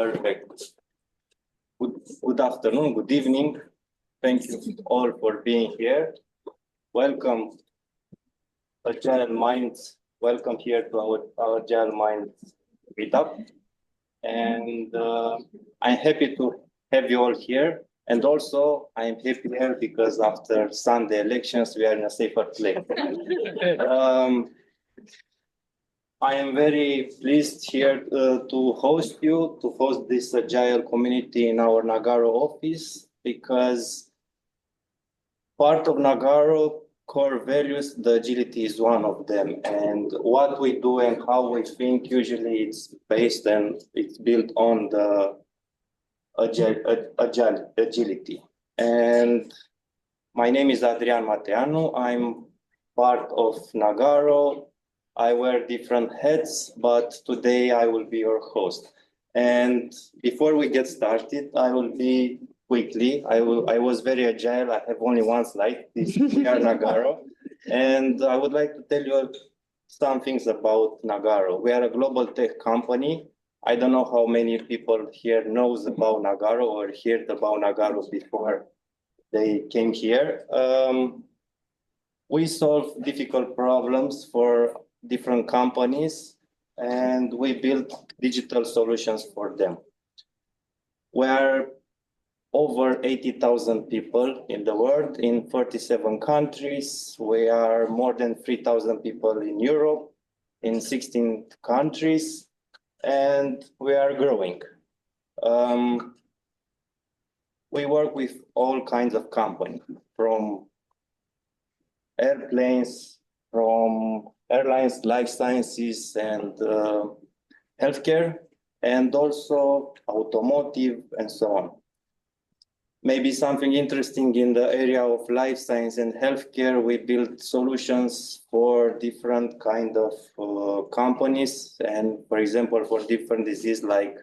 Perfect. Good afternoon, good evening. Thank you all for being here. Welcome, Agile Minds. Welcome here to our Agile Minds meetup. And I'm happy to have you all here. And also, I'm happy here because after Sunday elections, we are in a safer place. I am very pleased here to host you, to host this Agile community in our Nagarro office, because part of Nagarro core values, the agility is one of them. And what we do and how we think, usually it's based and it's built on the agility. And my name is Adrian Mateanu. I'm part of Nagarro. I wear different hats, but today I will be your host. And before we get started, I will be quickly. I was very agile. I have only one slide. This is Nagarro. And I would like to tell you some things about Nagarro. We are a global tech company. I don't know how many people here knows about Nagarro or heard about Nagarro before they came here. We solve difficult problems for different companies, and we build digital solutions for them. We are over 80,000 people in the world, in 47 countries. We are more than 3,000 people in Europe, in 16 countries, and we are growing. We work with all kinds of companies, from airplanes, from airlines, life sciences, and healthcare, and also automotive, and so on. Maybe something interesting in the area of life science and healthcare, we build solutions for different kind of companies, and for example, for different diseases like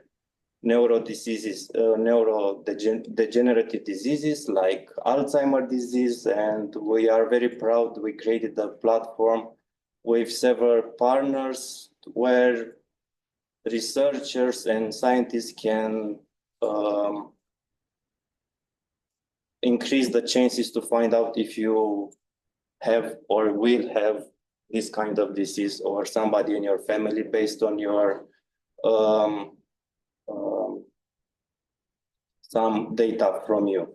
neurodegenerative diseases like Alzheimer's disease. And we are very proud we created a platform with several partners where researchers and scientists can increase the chances to find out if you have or will have this kind of disease or somebody in your family based on your some data from you.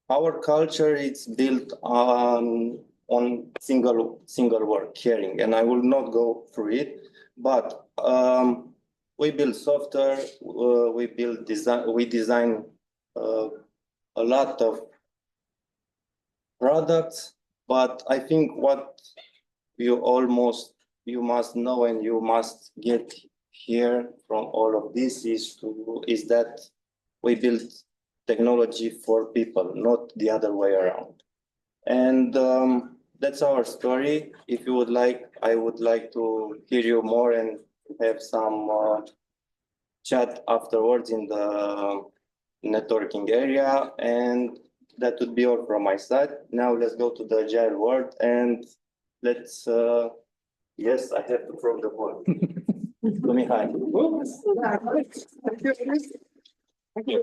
Our culture is built on single word, caring, and I will not go through it, but we build software, we design a lot of products, but I think what you must know and you must get here from all of this is that we build technology for people, not the other way around. And that's our story. If you would like, I would like to hear you more and have some chat afterwards in the networking area. And that would be all from my side. Now let's go to the Agile world and let's, yes, I have to throw the ball. Mihai. Thank you.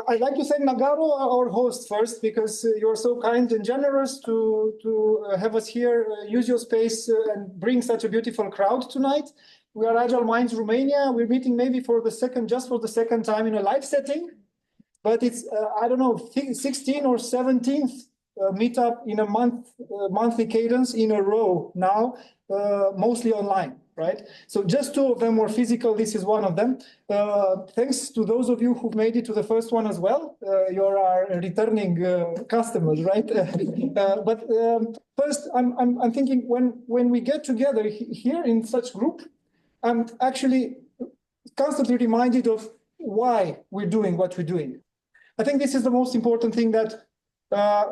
I'd like to thank Nagarro, our host, first, because you're so kind and generous to have us here, use your space and bring such a beautiful crowd tonight. We are Agile Minds Romania. We're meeting maybe just for the second time in a live setting, but it's, I don't know, 16th or 17th meetup in a monthly cadence in a row now, mostly online. Right? So just two of them were physical. This is one of them. Thanks to those of you who've made it to the first one as well. You're our returning customers, right? But first, I'm thinking when we get together here in such group, I'm actually constantly reminded of why we're doing what we're doing. I think this is the most important thing, that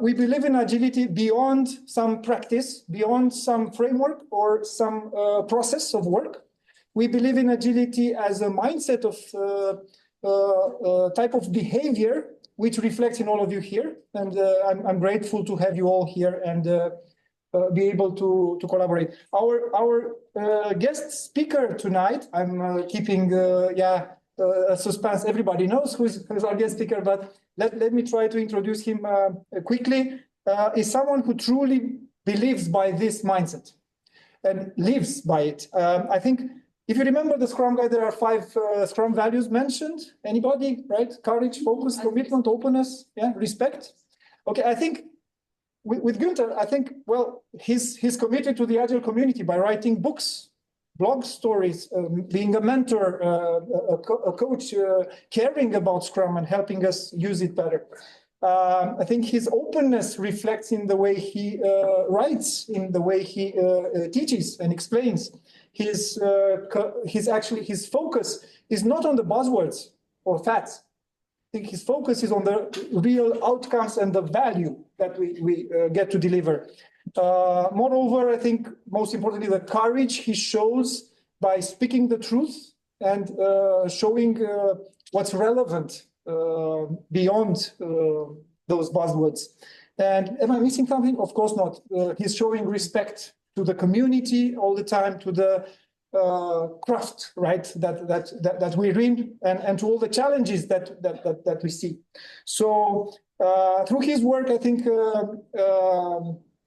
we believe in agility beyond some practice, beyond some framework or some process of work. We believe in agility as a mindset of type of behavior which reflects in all of you here. And I'm grateful to have you all here and be able to collaborate. Our guest speaker tonight, I'm keeping a suspense. Everybody knows who's our guest speaker, but let me try to introduce him quickly. Is someone who truly believes by this mindset and lives by it. I think if you remember the Scrum Guide, there are 5 Scrum values mentioned. Anybody, right? Courage, focus, commitment, openness, respect. Okay, I think with Gunther, I think, well, he's committed to the Agile community by writing books, blog stories, being a mentor, a coach, caring about Scrum and helping us use it better. I think his openness reflects in the way he writes, in the way he teaches and explains. His focus is not on the buzzwords or facts. I think his focus is on the real outcomes and the value that we get to deliver. Moreover, I think most importantly, the courage he shows by speaking the truth and showing what's relevant beyond those buzzwords. And am I missing something? Of course not. He's showing respect to the community all the time, to the craft, right, that we're in, and to all the challenges that we see. So through his work, I think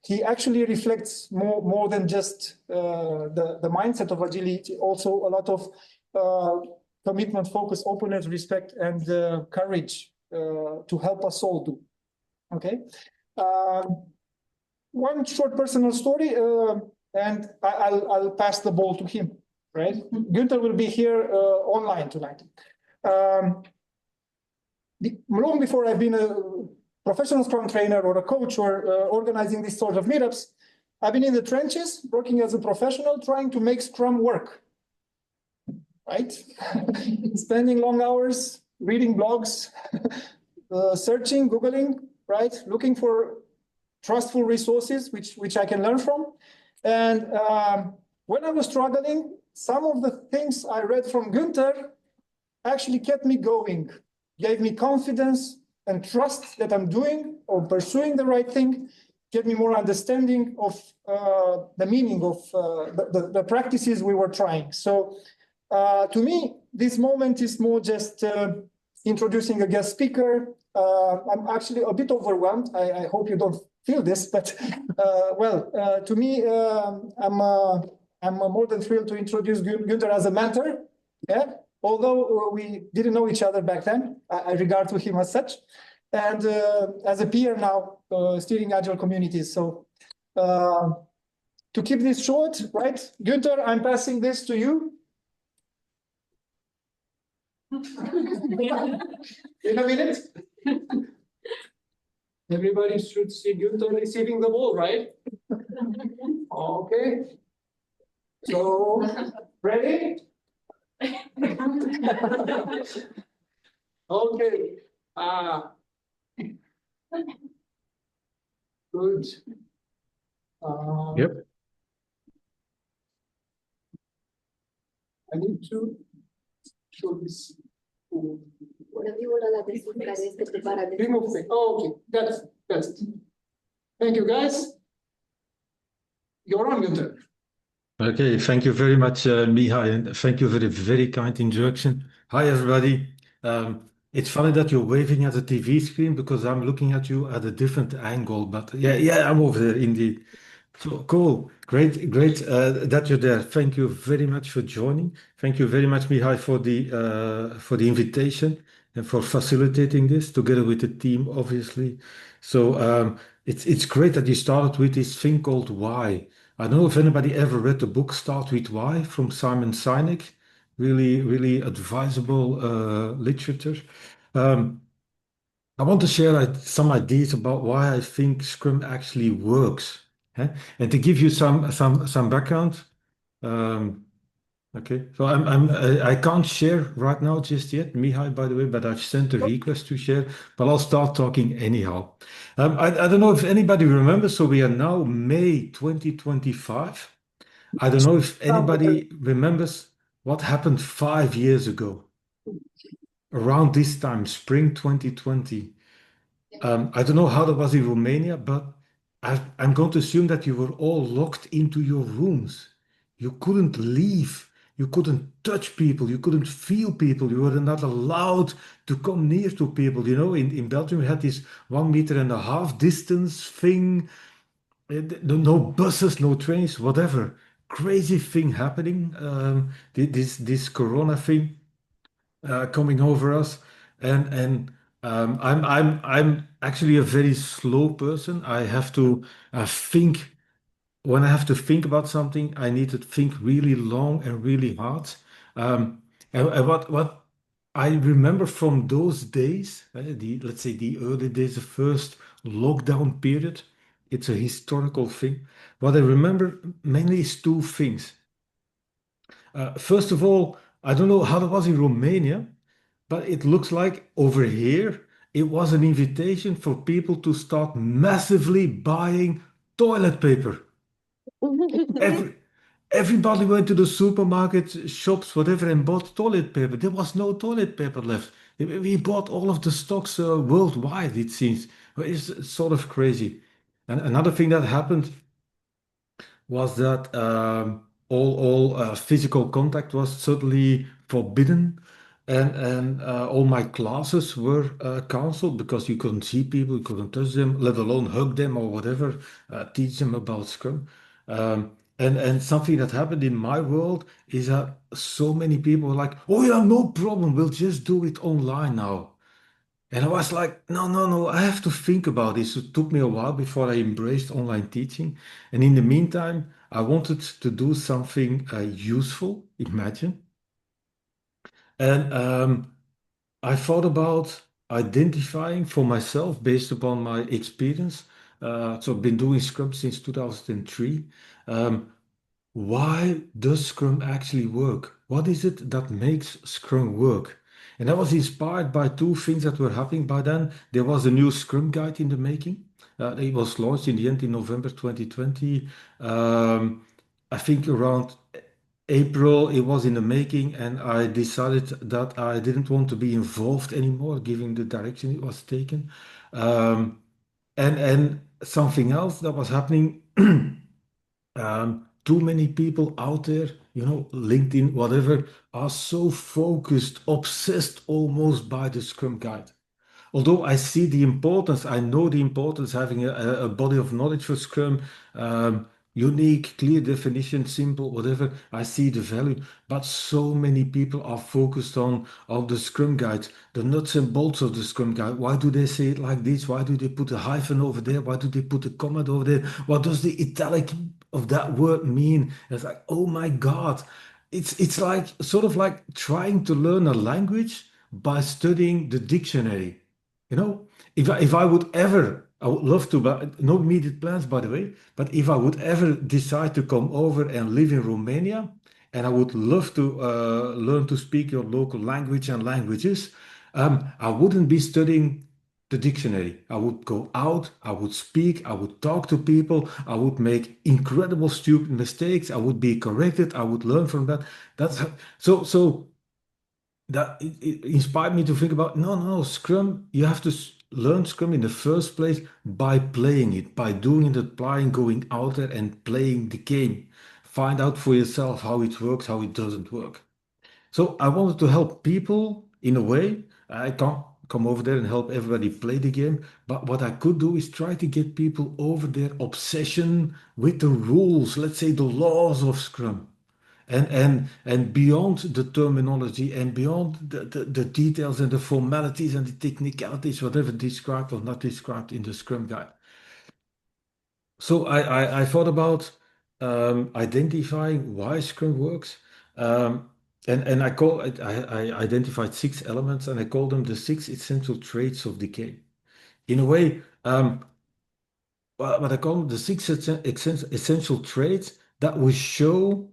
he actually reflects more than just the mindset of agility, also a lot of commitment, focus, openness, respect, and courage to help us all do. Okay. One short personal story, and I'll pass the ball to him. Right. Gunther will be here online tonight. Long before I've been a professional Scrum trainer or a coach or organizing these sort of meetups, I've been in the trenches, working as a professional, trying to make Scrum work. Right? Spending long hours reading blogs, searching, Googling, right? Looking for trustful resources which I can learn from. And when I was struggling, some of the things I read from Gunther actually kept me going, gave me confidence and trust that I'm doing or pursuing the right thing, gave me more understanding of the meaning of the practices we were trying. So to me, this moment is more just introducing a guest speaker. I'm actually a bit overwhelmed. I hope you don't feel this, but to me, I'm more than thrilled to introduce Gunther as a mentor. Yeah, although we didn't know each other back then, I regard to him as such, and as a peer now, steering Agile communities. So to keep this short, right, Gunther, I'm passing this to you. In a minute. Everybody should see Gunther receiving the ball, right? Okay. So, ready? Okay. Good. Yep. I need to show this. Remove it. Oh, okay, that's it. Thank you, guys. You're on, Gunther. Okay, thank you very much, Mihai, and thank you for the very kind introduction. Hi, everybody. It's funny that you're waving at the TV screen because I'm looking at you at a different angle, but yeah, I'm over there indeed. So cool, great that you're there. Thank you very much for joining. Thank you very much, Mihai, for the invitation and for facilitating this together with the team, obviously. So it's great that you started with this thing called Why. I don't know if anybody ever read the book Start With Why from Simon Sinek. Really advisable literature. I want to share some ideas about why I think Scrum actually works. And to give you some background. Okay, so I can't share right now just yet, Mihai, by the way, but I've sent a request to share, but I'll start talking anyhow. I don't know if anybody remembers, so we are now May 2025. I don't know if anybody remembers what happened 5 years ago, around this time, spring 2020. I don't know how that was in Romania, but I'm going to assume that you were all locked into your rooms. You couldn't leave. You couldn't touch people. You couldn't feel people. You were not allowed to come near to people. You know, in Belgium, we had this 1.5 meter distance thing. No buses, no trains, whatever. Crazy thing happening. This Corona thing coming over us, and I'm actually a very slow person. I have to think when I have to think about something. I need to think really long and really hard. Um, and what I remember from those days, let's say the early days, the first lockdown period. It's a historical thing. What I remember mainly is two things. First of all, I don't know how it was in Romania, but it looks like over here it was an invitation for people to start massively buying toilet paper. Every, everybody went to the supermarket, shops, whatever, and bought toilet paper. There was no toilet paper left. We bought all of the stocks worldwide, it seems. It's sort of crazy. And another thing that happened was that all physical contact was suddenly forbidden, and all my classes were canceled because you couldn't see people, you couldn't touch them, let alone hug them or whatever, teach them about Scrum. And something that happened in my world is that so many people were like, "Oh yeah, no problem, we'll just do it online now." And I was like, no, no, no, I have to think about this. It took me a while before I embraced online teaching. And in the meantime, I wanted to do something useful, imagine. And I thought about identifying for myself based upon my experience. So I've been doing Scrum since 2003. Um, why does Scrum actually work? What is it that makes Scrum work? And I was inspired by two things that were happening by then. There was a new Scrum guide in the making. It was launched in the end in November 2020. Um, I think around April it was in the making, and I decided that I didn't want to be involved anymore, given the direction it was taken. And something else that was happening. Too many people out there, LinkedIn, whatever, are so focused, obsessed almost by the Scrum Guide. Although I see the importance, I know the importance having a body of knowledge for Scrum, unique, clear definition, simple, whatever. I see the value, but so many people are focused on the Scrum Guide, the nuts and bolts of the Scrum Guide. Why do they say it like this? Why do they put a hyphen over there? Why do they put a comma over there? What does the italic of that word mean? It's like, oh my God. It's like sort of like trying to learn a language by studying the dictionary. You know, if I would ever, I would love to, but no immediate plans, by the way. But if I would ever decide to come over and live in Romania, and I would love to learn to speak your local language and languages, I wouldn't be studying the dictionary. I would go out, I would speak, I would talk to people, I would make incredible stupid mistakes, I would be corrected, I would learn from that. That's so that it inspired me to think about no, Scrum, you have to learn Scrum in the first place by playing it, by doing it, applying, going out there and playing the game. Find out for yourself how it works, how it doesn't work. So I wanted to help people in a way. I can't come over there and help everybody play the game, but what I could do is try to get people over their obsession with the rules, let's say the laws of Scrum. And beyond the terminology and beyond the details and the formalities and the technicalities, whatever described or not described in the Scrum Guide. So I thought about identifying why Scrum works. Um, and I identified 6 elements, and I call them the 6 essential traits of decay. In a way, what I call them the six essential traits that will show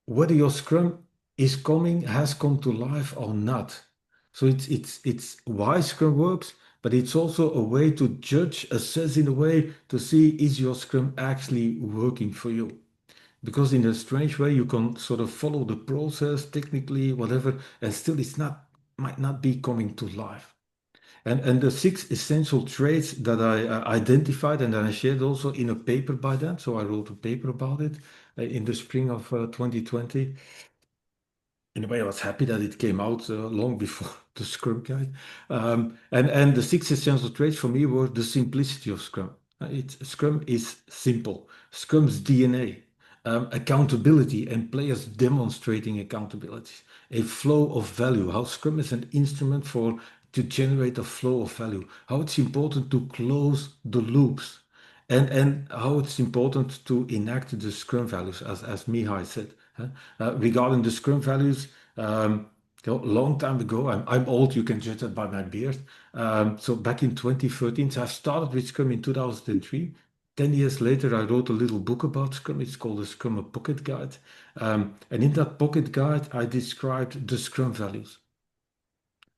whether your Scrum is coming, has come to life or not. So it's why Scrum works, but it's also a way to judge, assess in a way to see is your Scrum actually working for you. Because in a strange way, you can sort of follow the process technically, whatever, and still might not be coming to life. And the 6 essential traits that I identified and that I shared also in a paper by then. So I wrote a paper about it in the spring of 2020. In a way, I was happy that it came out long before the Scrum Guide. And the 6 essential traits for me were the simplicity of Scrum. Scrum is simple. Scrum's DNA, accountability and players demonstrating accountability, a flow of value, how Scrum is an instrument to generate a flow of value, how it's important to close the loops, and how it's important to enact the Scrum values, as Mihai said. Regarding the Scrum values, a long time ago, I'm old, you can judge that by my beard. So back in 2013, so I started with Scrum in 2003. 10 years later, I wrote a little book about Scrum. It's called the Scrum Pocket Guide. And in that pocket guide, I described the Scrum values.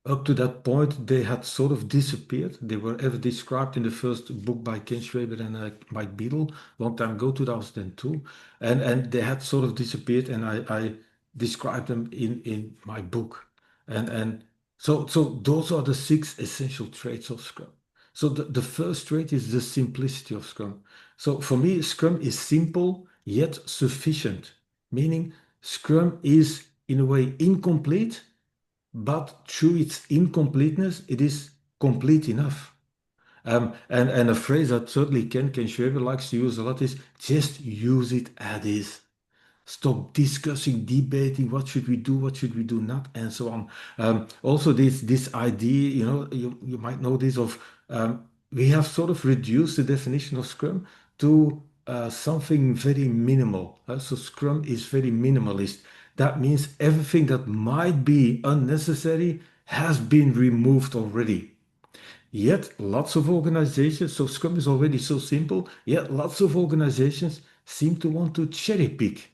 Up to that point, they had sort of disappeared. They were ever described in the first book by Ken Schwaber and Mike Beadle, long time ago, 2002. And they had sort of disappeared, and I described them in my book. And so those are the 6 essential traits of Scrum. So the first trait is the simplicity of Scrum. So for me, Scrum is simple yet sufficient, meaning Scrum is in a way incomplete, but through its incompleteness, it is complete enough. And a phrase that certainly Ken Schwaber likes to use a lot is just use it as is. Stop discussing, debating, what should we do not, and so on. Also, this idea, you might know this of, we have sort of reduced the definition of Scrum to something very minimal. So Scrum is very minimalist. That means everything that might be unnecessary has been removed already. Yet lots of organizations, so Scrum is already so simple, yet lots of organizations seem to want to cherry pick.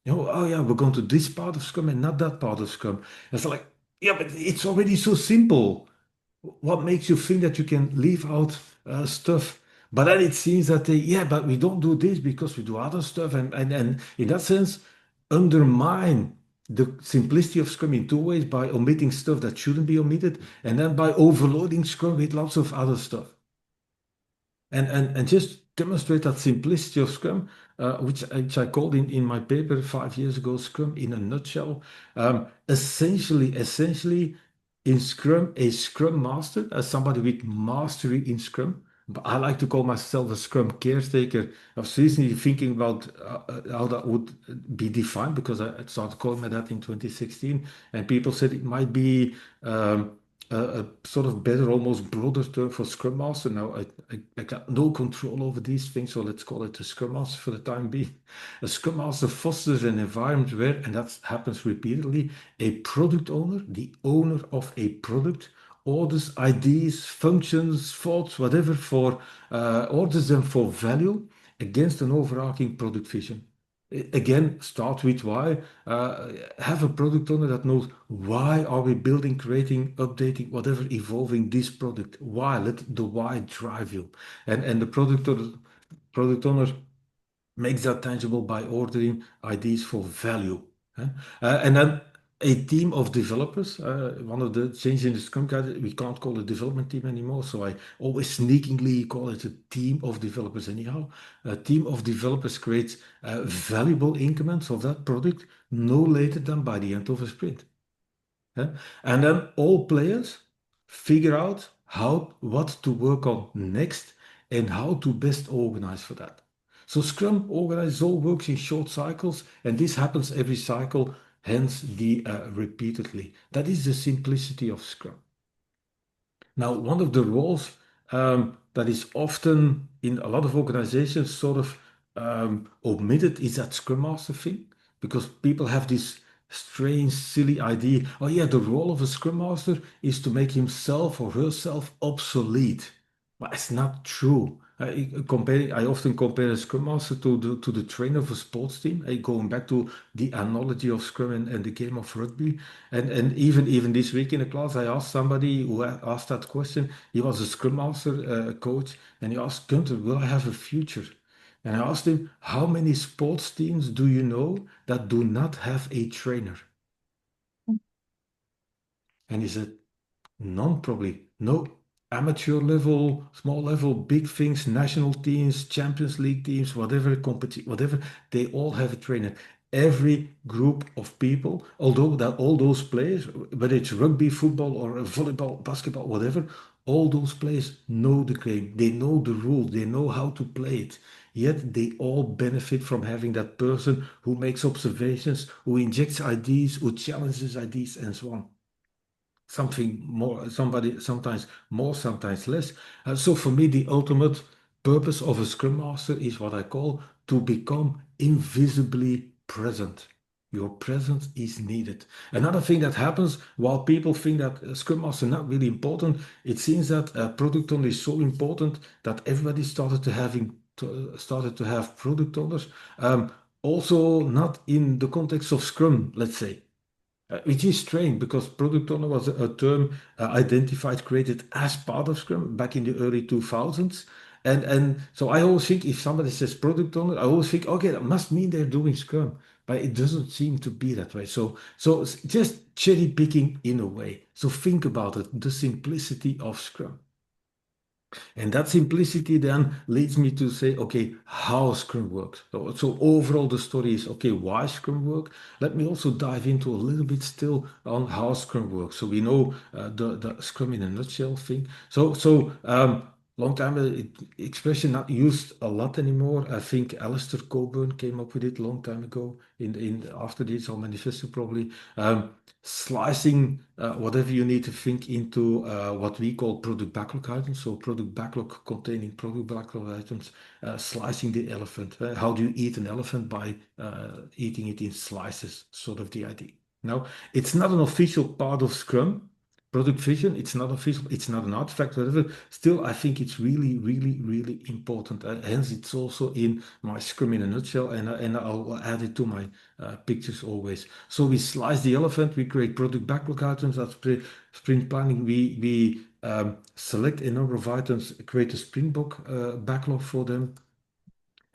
Oh yeah, we're going to this part of Scrum and not that part of Scrum. It's like, yeah, but it's already so simple. What makes you think that you can leave out stuff? But then it seems that but we don't do this because we do other stuff. And in that sense, undermine the simplicity of Scrum in 2 ways: by omitting stuff that shouldn't be omitted, and then by overloading Scrum with lots of other stuff. And just demonstrate that simplicity of Scrum, which I called in my paper 5 years ago, Scrum in a nutshell. Essentially, in Scrum, a Scrum Master, as somebody with mastery in Scrum, but I like to call myself a Scrum Caretaker. I was recently thinking about how that would be defined, because I started calling me that in 2016, and people said it might be a sort of better, almost broader term for Scrum Master. Now, I got no control over these things, so let's call it a Scrum Master for the time being. A Scrum Master fosters an environment where, and that happens repeatedly, a product owner, the owner of a product, orders ideas, functions, thoughts, whatever, orders them for value against an overarching product vision. Again, start with why. Have a product owner that knows why are we building, creating, updating, whatever, evolving this product. Why? Let the why drive you. And the product owner makes that tangible by ordering ideas for value. And then a team of developers. One of the changes in the Scrum Guide, we can't call it a development team anymore, so I always sneakingly call it a team of developers anyhow. A team of developers creates valuable increments of that product no later than by the end of a sprint. And then all players figure out what to work on next and how to best organize for that. So Scrum organizes all works in short cycles, and this happens every cycle, hence the repeatedly. That is the simplicity of Scrum. Now, one of the roles that is often in a lot of organizations sort of omitted is that Scrum Master thing, because people have this strange, silly idea. Oh yeah, the role of a Scrum Master is to make himself or herself obsolete. But it's not true. I often compare a Scrum Master to the trainer of a sports team. Going back to the analogy of Scrum and the game of rugby. And even this week in a class, I asked somebody who asked that question. He was a Scrum Master coach, and he asked, Gunther, will I have a future? And I asked him, how many sports teams do you know that do not have a trainer? And he said, none probably. No, amateur level, small level, big things, national teams, Champions League teams, whatever competition, whatever, they all have a trainer. Every group of people, although that all those players, whether it's rugby, football, or volleyball, basketball, whatever, all those players know the game, they know the rules, they know how to play it. Yet they all benefit from having that person who makes observations, who injects ideas, who challenges ideas, and so on. Something more, somebody sometimes more, sometimes less. So for me, the ultimate purpose of a Scrum Master is what I call to become invisibly present. Your presence is needed. Another thing that happens while people think that Scrum Master is not really important, it seems that product owner is so important that everybody started to have product owners. Also not in the context of Scrum, let's say. Which is strange because product owner was a term identified, created as part of Scrum back in the early 2000s. And so I always think if somebody says product owner, I always think, okay, that must mean they're doing Scrum, but it doesn't seem to be that way. So it's just cherry picking in a way. So think about it, the simplicity of Scrum. And that simplicity then leads me to say, okay, how Scrum works. So overall, the story is, okay, why Scrum work? Let me also dive into a little bit still on how Scrum works. So we know the Scrum in a nutshell thing. Long time expression not used a lot anymore. I think Alistair Cockburn came up with it a long time ago after the Agile Manifesto probably. Slicing whatever you need to think into what we call product backlog items. So product backlog containing product backlog items, slicing the elephant. How do you eat an elephant? By eating it in slices, sort of the idea. Now, it's not an official part of Scrum. Product vision, it's not official, it's not an artifact, whatever. Still, I think it's really, really, really important. Hence, it's also in my Scrum in a nutshell, and I'll add it to my pictures always. So we slice the elephant, we create product backlog items. That's sprint planning. We select a number of items, create a sprint backlog for them.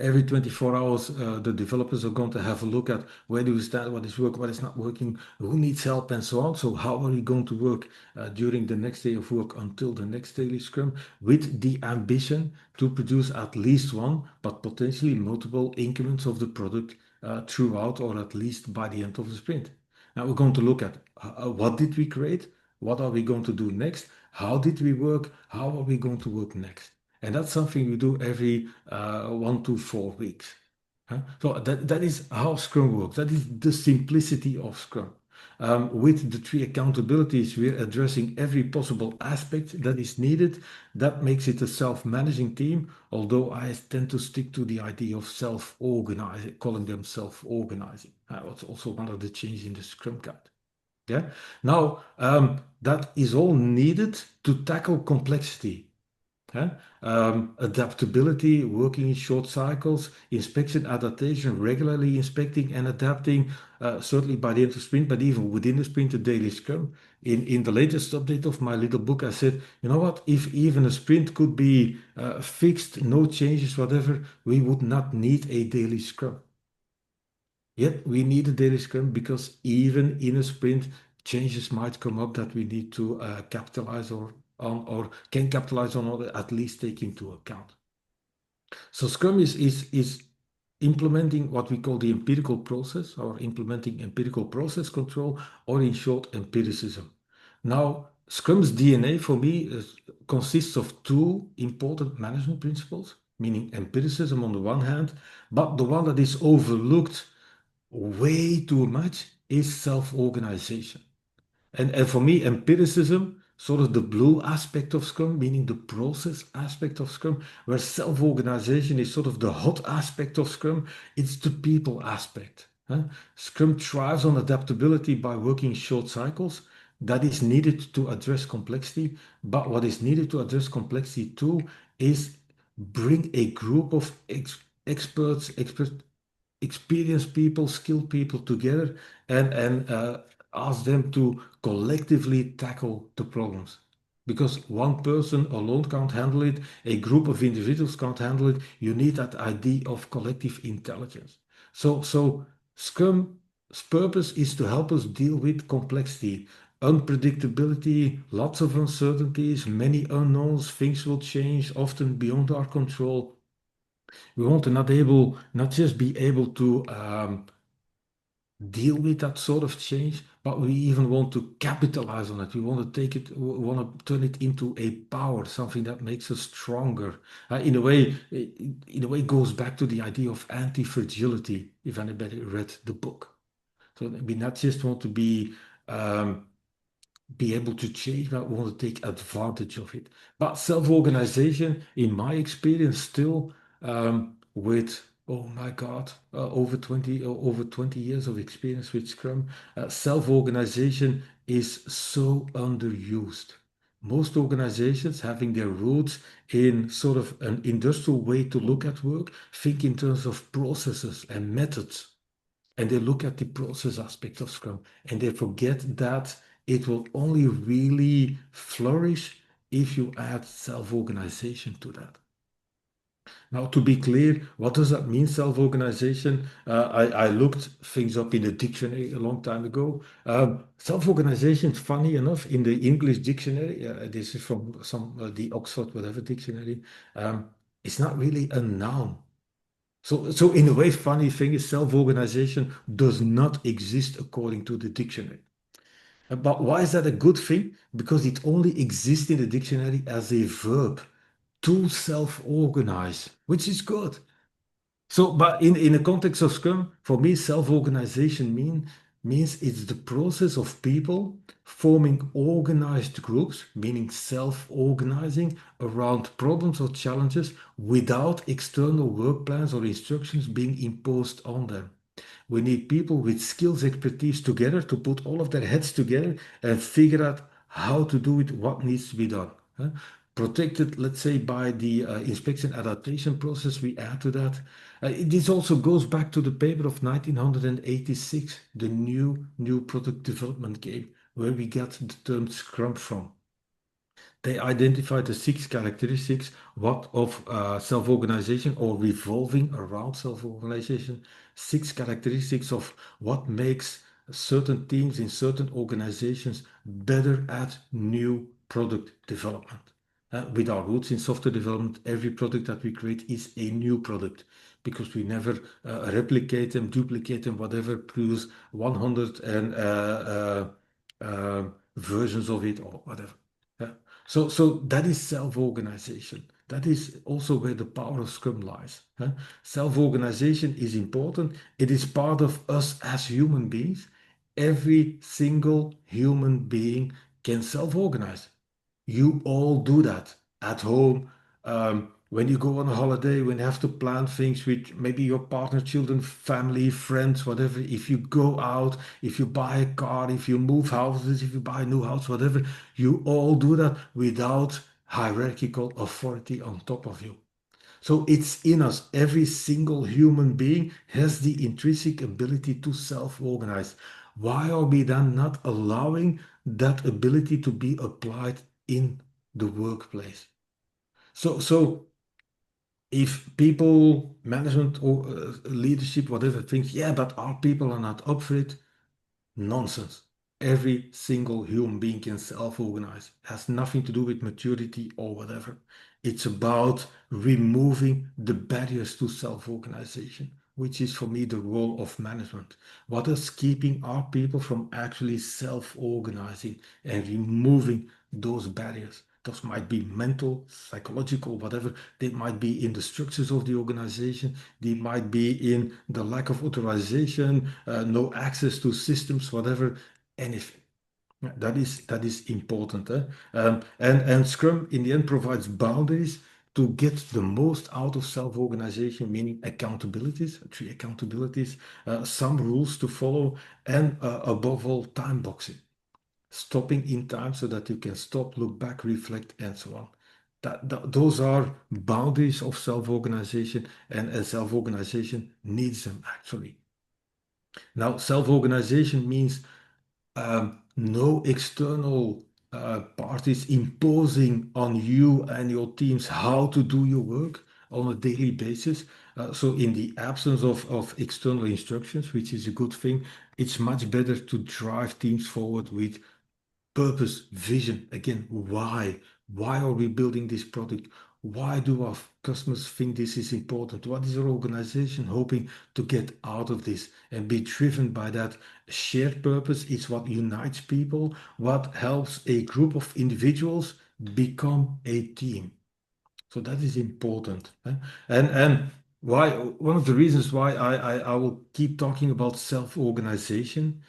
Every 24 hours, the developers are going to have a look at where do we stand, what is working, what is not working, who needs help, and so on. So how are we going to work during the next day of work until the next daily Scrum with the ambition to produce at least one, but potentially multiple increments of the product throughout, or at least by the end of the sprint. Now we're going to look at what did we create, what are we going to do next, how did we work, how are we going to work next. And that's something we do every 1 to 4 weeks. So that is how Scrum works. That is the simplicity of Scrum. With the 3 accountabilities, we're addressing every possible aspect that is needed. That makes it a self-managing team, although I tend to stick to the idea of self-organizing, calling them self-organizing. That's also one of the changes in the Scrum Guide. Yeah. Now, that is all needed to tackle complexity. Adaptability, working in short cycles, inspection, adaptation, regularly inspecting and adapting, certainly by the end of sprint, but even within the sprint, a daily Scrum. In the latest update of my little book, I said, you know what, if even a sprint could be fixed, no changes, whatever, we would not need a daily Scrum. Yet we need a daily Scrum because even in a sprint, changes might come up that we need to capitalize on or can capitalize on, or at least take into account. So Scrum is implementing what we call the empirical process, or implementing empirical process control, or in short, empiricism. Now, Scrum's DNA for me consists of 2 important management principles, meaning empiricism on the one hand, but the one that is overlooked way too much is self-organization. And for me, empiricism, sort of the blue aspect of Scrum, meaning the process aspect of Scrum, where self-organization is sort of the hot aspect of Scrum, it's the people aspect. Scrum thrives on adaptability by working short cycles. That is needed to address complexity, but what is needed to address complexity too is bring a group of experts, experienced people, skilled people together, and ask them to collectively tackle the problems. Because one person alone can't handle it, a group of individuals can't handle it, you need that idea of collective intelligence. So Scrum's purpose is to help us deal with complexity, unpredictability, lots of uncertainties, many unknowns, things will change, often beyond our control. We want to not just be able to deal with that sort of change, but we even want to capitalize on it. We want to turn it into a power, something that makes us stronger. In a way, it goes back to the idea of anti-fragility, if anybody read the book. So we not just want to be able to change, but we want to take advantage of it. But self-organization, in my experience, still with oh my God, over 20 years of experience with Scrum, self-organization is so underused. Most organizations having their roots in sort of an industrial way to look at work, think in terms of processes and methods. And they look at the process aspect of Scrum and they forget that it will only really flourish if you add self-organization to that. Now, to be clear, what does that mean, self-organization? I looked things up in the dictionary a long time ago. Self-organization, funny enough, in the English dictionary, this is from the Oxford whatever dictionary, it's not really a noun. So in a way, funny thing is self-organization does not exist according to the dictionary. But why is that a good thing? Because it only exists in the dictionary as a verb, to self-organize, which is good. So, but in the context of Scrum, for me, self-organization means it's the process of people forming organized groups, meaning self-organizing around problems or challenges without external work plans or instructions being imposed on them. We need people with skills, expertise together to put all of their heads together and figure out how to do it, what needs to be done. Protected, let's say, by the inspection adaptation process we add to that. This also goes back to the paper of 1986, the new product development game, where we get the term Scrum from. They identified the 6 characteristics of self-organization or revolving around self-organization, 6 characteristics of what makes certain teams in certain organizations better at new product development. With our roots in software development, every product that we create is a new product because we never replicate them, duplicate them, whatever, produce 100 versions of it or whatever. So that is self-organization. That is also where the power of Scrum lies. Self-organization is important. It is part of us as human beings. Every single human being can self-organize. You all do that at home. When you go on a holiday, when you have to plan things with maybe your partner, children, family, friends, whatever. If you go out, if you buy a car, if you move houses, if you buy a new house, whatever, you all do that without hierarchical authority on top of you. So it's in us. Every single human being has the intrinsic ability to self-organize. Why are we then not allowing that ability to be applied in the workplace? So if people, management or leadership, whatever, thinks, yeah, but our people are not up for it, nonsense. Every single human being can self-organize. It has nothing to do with maturity or whatever. It's about removing the barriers to self-organization, which is for me the role of management. What is keeping our people from actually self-organizing and removing those barriers? Those might be mental, psychological, whatever. They might be in the structures of the organization. They might be in the lack of authorization, no access to systems, whatever, anything. That is important. And Scrum in the end provides boundaries to get the most out of self-organization, meaning accountabilities, 3 accountabilities, some rules to follow, and above all, time boxing. Stopping in time so that you can stop, look back, reflect, and so on. Those are boundaries of self-organization, and self-organization needs them actually. Now, self-organization means no external parties imposing on you and your teams how to do your work on a daily basis. So in the absence of external instructions, which is a good thing, it's much better to drive teams forward with Purpose, vision, again, why? Why are we building this product? Why do our customers think this is important? What is our organization hoping to get out of this? And be driven by that shared purpose. It's what unites people, what helps a group of individuals become a team. So that is important. And why one of the reasons why I will keep talking about self-organization,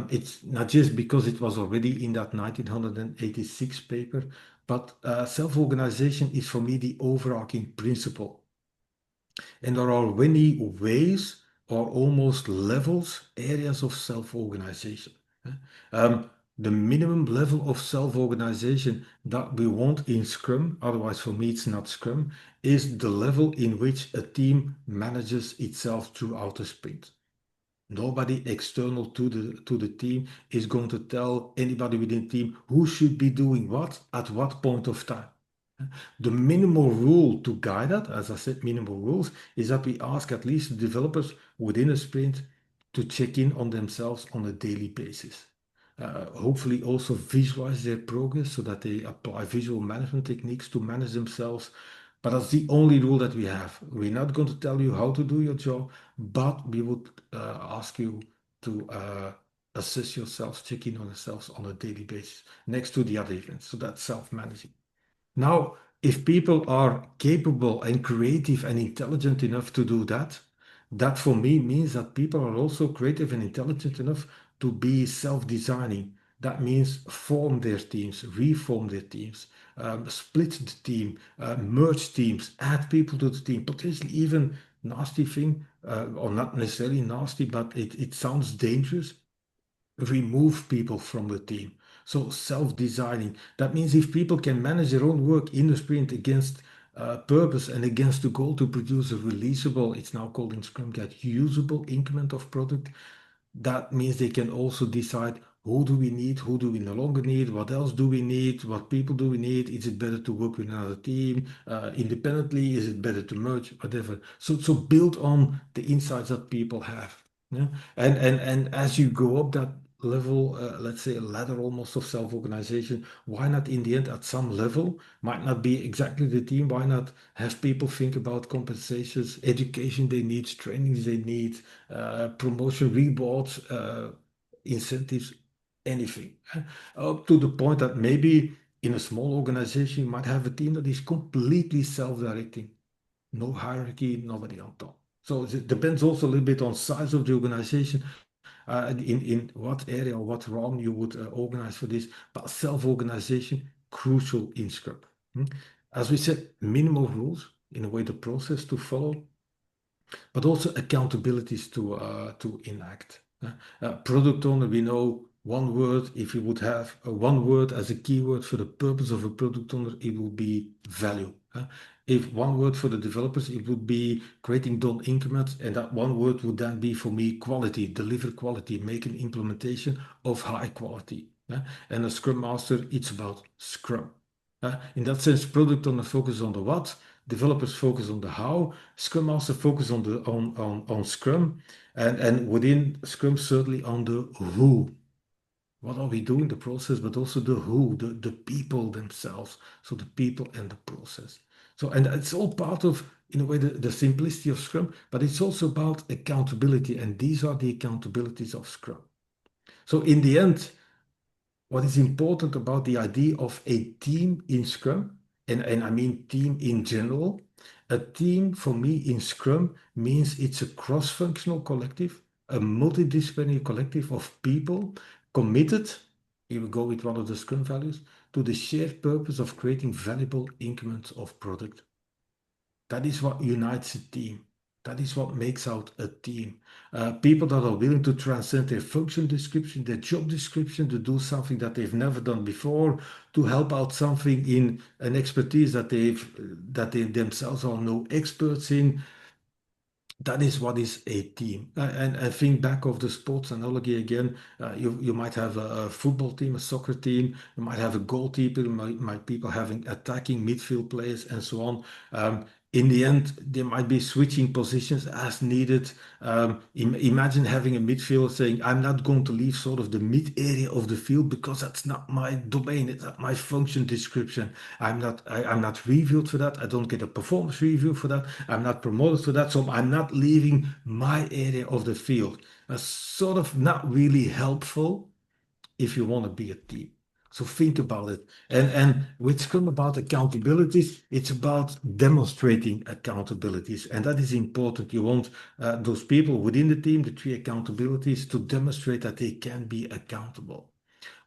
it's not just because it was already in that 1986 paper, but self-organization is for me the overarching principle. And there are many ways or almost levels, areas of self-organization. The minimum level of self-organization that we want in Scrum, otherwise for me it's not Scrum, is the level in which a team manages itself throughout a sprint. Nobody external to the team is going to tell anybody within the team who should be doing what at what point of time. The minimal rule to guide that, as I said, minimal rules, is that we ask at least the developers within a sprint to check in on themselves on a daily basis. Hopefully also visualize their progress so that they apply visual management techniques to manage themselves. But that's the only rule that we have. We're not going to tell you how to do your job, but we would ask you to assess yourselves, check in on yourselves on a daily basis next to the other events. So that's self-managing. Now, if people are capable and creative and intelligent enough to do that, that for me means that people are also creative and intelligent enough to be self-designing. That means form their teams, reform their teams, split the team, merge teams, add people to the team, potentially even nasty thing, or not necessarily nasty, but it sounds dangerous, remove people from the team. So self-designing, that means if people can manage their own work in the sprint against purpose and against the goal to produce a releasable, it's now called in Scrum Guide, usable increment of product, that means they can also decide who do we need, who do we no longer need, what else do we need, what people do we need, is it better to work with another team independently, is it better to merge, whatever. So build on the insights that people have. Yeah? And as you go up that level, let's say a ladder almost of self-organization, why not in the end at some level, might not be exactly the team, why not have people think about compensations, education they need, trainings they need, promotion rewards, incentives, anything. Up to the point that maybe in a small organization you might have a team that is completely self-directing. No hierarchy, nobody on top. So it depends also a little bit on size of the organization, in what area or what realm you would organize for this. But self-organization, crucial in Scrum. As we said, minimal rules, in a way the process to follow, but also accountabilities to enact. Product owner, we know one word, if you would have one word as a keyword for the purpose of a product owner, it will be value. If one word for the developers, it would be creating done increments, and that one word would then be for me quality, deliver quality, make an implementation of high quality. And a Scrum Master, it's about Scrum. In that sense, product owner focus on the what, developers focus on the how, Scrum Master focus on the on Scrum, and within Scrum certainly on the who. What are we doing the process, but also the who, the people themselves. So the people and the process. So, and it's all part of, in a way, the simplicity of Scrum, but it's also about accountability, and these are the accountabilities of Scrum. So in the end, what is important about the idea of a team in Scrum, and I mean team in general, a team for me in Scrum means it's a cross-functional collective, a multidisciplinary collective of people committed, here we go with one of the Scrum values, to the shared purpose of creating valuable increments of product. That is what unites a team. That is what makes out a team. People that are willing to transcend their function description, their job description, to do something that they've never done before, to help out something in an expertise that they themselves are no experts in. That is what is a team. And I think back of the sports analogy again, you might have a football team, a soccer team, you might have a goalkeeper, you might people having attacking midfield players and so on. in the end, there might be switching positions as needed. Imagine having a midfielder saying, I'm not going to leave sort of the mid area of the field because that's not my domain, it's not my function description. I'm not reviewed for that. I don't get a performance review for that. I'm not promoted for that. So I'm not leaving my area of the field. That's sort of not really helpful if you want to be a team. So think about it. And with Scrum about accountabilities, it's about demonstrating accountabilities. And that is important. You want those people within the team, the 3 accountabilities, to demonstrate that they can be accountable,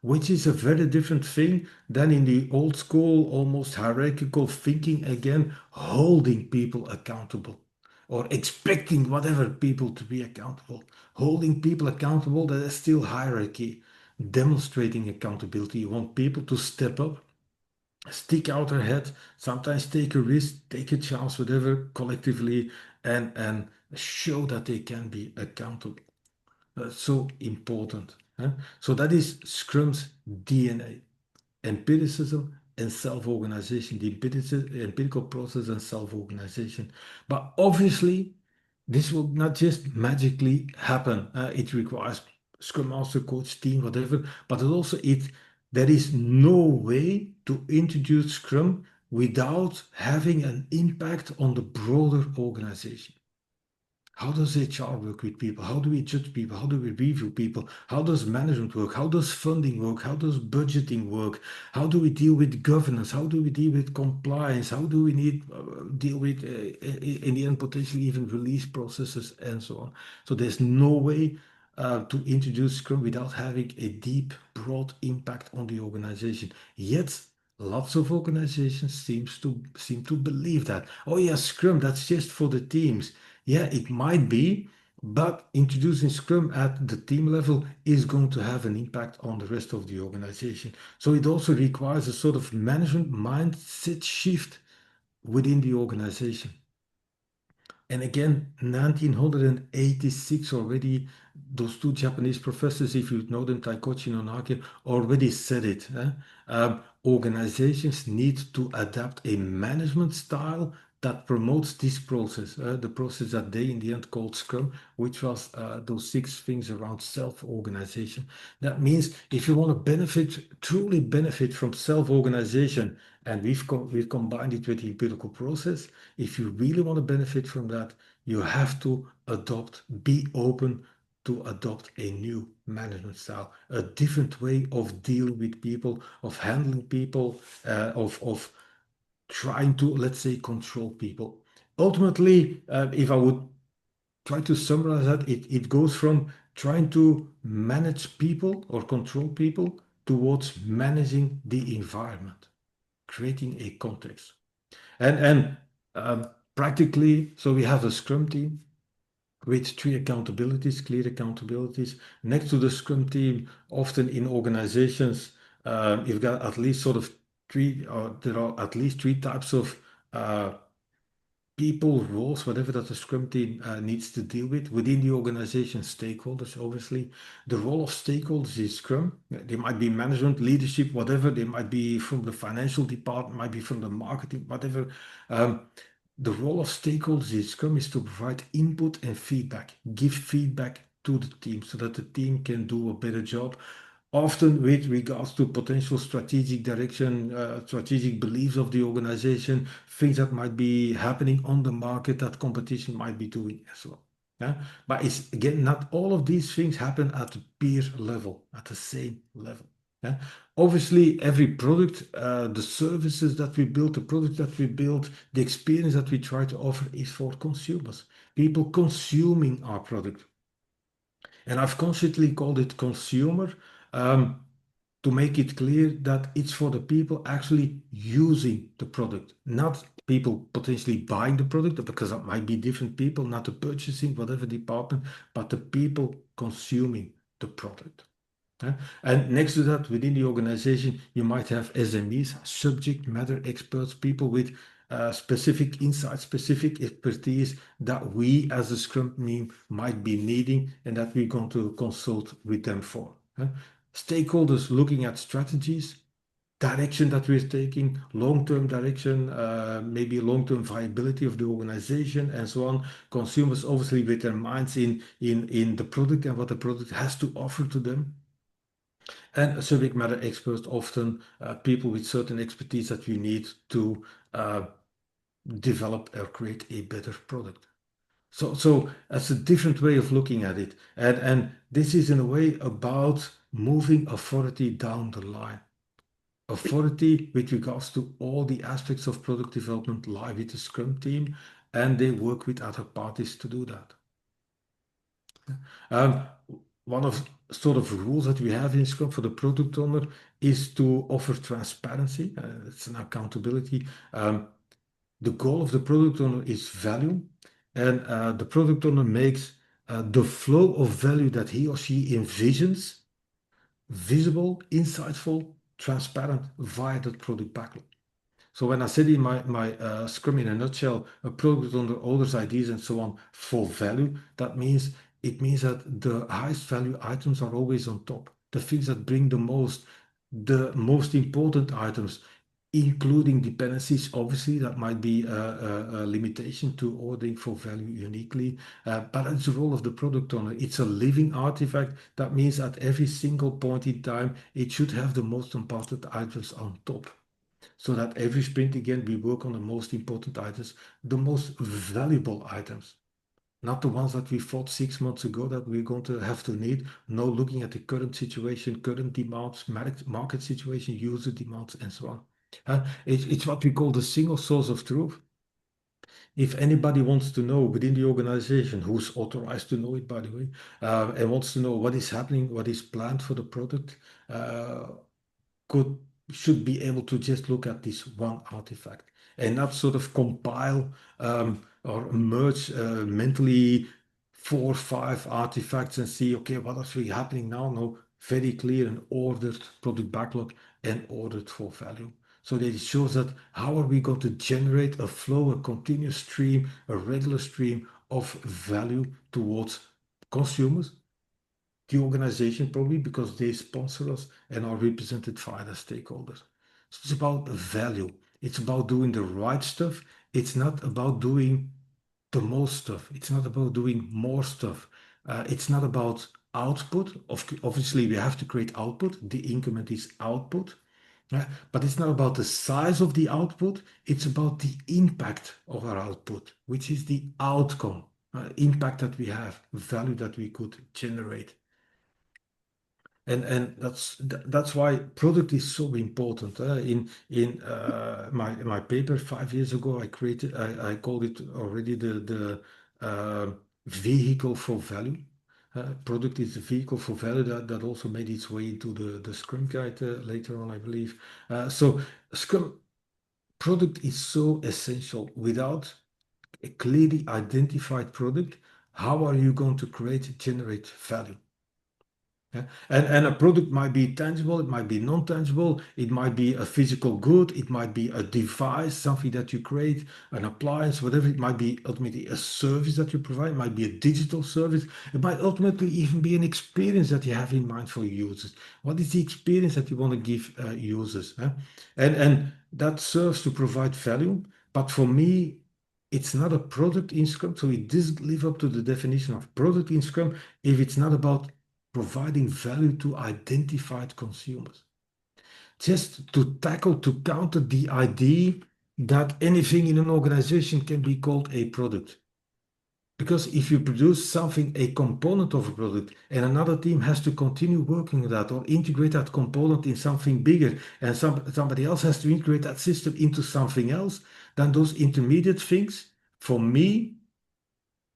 which is a very different thing than in the old school, almost hierarchical thinking, again, holding people accountable or expecting whatever people to be accountable. Holding people accountable, that is still hierarchy. Demonstrating accountability, you want people to step up, stick out their head, sometimes take a risk, take a chance, whatever, collectively, and show that they can be accountable. That's so important. Huh? So that is Scrum's DNA. Empiricism and self-organization, the empirical process and self-organization. But obviously, this will not just magically happen. It requires Scrum Master, coach, team, whatever. But there is no way to introduce Scrum without having an impact on the broader organization. How does HR work with people? How do we judge people? How do we review people? How does management work? How does funding work? How does budgeting work? How do we deal with governance? How do we deal with compliance? How do we deal with, in the end, potentially even release processes and so on? So there's no way to introduce Scrum without having a deep, broad impact on the organization. Yet, lots of organizations seem to believe that. Oh yeah, Scrum, that's just for the teams. Yeah, it might be, but introducing Scrum at the team level is going to have an impact on the rest of the organization. So it also requires a sort of management mindset shift within the organization. And again, 1986 already, those 2 Japanese professors, if you know them, Taikochi and Onake, already said it. Organizations need to adapt a management style that promotes this process, the process that they in the end called Scrum, which was those 6 things around self-organization. That means if you want to truly benefit from self-organization, and we've combined it with the empirical process, if you really want to benefit from that, you have to be open to adopt a new management style, a different way of dealing with people, of handling people, of trying to, let's say, control people. Ultimately, if I would try to summarize that, it goes from trying to manage people or control people towards managing the environment, creating a context. And practically, so we have a Scrum team with 3 accountabilities, clear accountabilities. Next to the Scrum team, often in organizations, you've got at least sort of 3, or there are at least 3 types of people, roles, whatever that the Scrum team needs to deal with within the organization. Stakeholders, obviously. The role of stakeholders is Scrum. They might be management, leadership, whatever. They might be from the financial department, might be from the marketing, whatever. The role of stakeholders in Scrum is to provide input and feedback, give feedback to the team so that the team can do a better job, often with regards to potential strategic direction, strategic beliefs of the organization, things that might be happening on the market that competition might be doing as well. Yeah? But it's again, not all of these things happen at the peer level, at the same level. Yeah? Obviously, every product, the services that we build, the products that we build, the experience that we try to offer is for consumers, people consuming our product. And I've constantly called it consumer to make it clear that it's for the people actually using the product, not people potentially buying the product, because that might be different people, not the purchasing, whatever department, but the people consuming the product. And next to that, within the organization, you might have SMEs, subject matter experts, people with specific insights, specific expertise that we as a Scrum team might be needing and that we're going to consult with them for. Stakeholders looking at strategies, direction that we're taking, long-term direction, maybe long-term viability of the organization, and so on. Consumers obviously with their minds in the product and what the product has to offer to them. And subject matter experts, often people with certain expertise that we need to develop or create a better product. So that's a different way of looking at it. And this is in a way about moving authority down the line. Authority with regards to all the aspects of product development lie with the Scrum team, and they work with other parties to do that. One of sort of rules that we have in Scrum for the product owner is to offer transparency. It's an accountability. The goal of the product owner is value, and the product owner makes the flow of value that he or she envisions visible, insightful, transparent via the product backlog. So when I said in my Scrum in a nutshell, a product owner orders ideas and so on for value, it means that the highest value items are always on top. The things that bring the most important items, including dependencies, obviously that might be a limitation to ordering for value uniquely, but it's the role of the product owner. It's a living artifact. That means at every single point in time, it should have the most important items on top. So that every sprint, again, we work on the most important items, the most valuable items. Not the ones that we thought 6 months ago that we're going to have to need. No, looking at the current situation, current demands, market situation, user demands, and so on. It's what we call the single source of truth. If anybody wants to know within the organization, who's authorized to know it, by the way, and wants to know what is happening, what is planned for the product, should be able to just look at this one artifact and not sort of compile or merge mentally 4 or 5 artifacts and see, okay, what is really happening now? No, very clear and ordered product backlog and ordered for value. So that it shows that how are we going to generate a flow, a continuous stream, a regular stream of value towards consumers, the organization probably because they sponsor us and are represented by the stakeholders. So it's about value. It's about doing the right stuff. It's not about doing the most stuff. It's not about doing more stuff. It's not about output. Obviously, we have to create output. The increment is output. But it's not about the size of the output. It's about the impact of our output, which is the outcome, impact that we have, value that we could generate. And that's why product is so important. In my paper 5 years ago, I called it already the vehicle for value. Product is the vehicle for value that also made its way into the Scrum Guide later on, I believe. So Scrum product is so essential. Without a clearly identified product, how are you going to generate value? Yeah. And a product might be tangible, it might be non-tangible, it might be a physical good, it might be a device, something that you create, an appliance, whatever. It might be ultimately a service that you provide, it might be a digital service, it might ultimately even be an experience that you have in mind for users. What is the experience that you want to give users? And that serves to provide value, but for me, it's not a product in Scrum, so it doesn't live up to the definition of product in Scrum if it's not about providing value to identified consumers. Just to counter the idea that anything in an organization can be called a product. Because if you produce something, a component of a product, and another team has to continue working with that or integrate that component in something bigger, and somebody else has to integrate that system into something else, then those intermediate things, for me,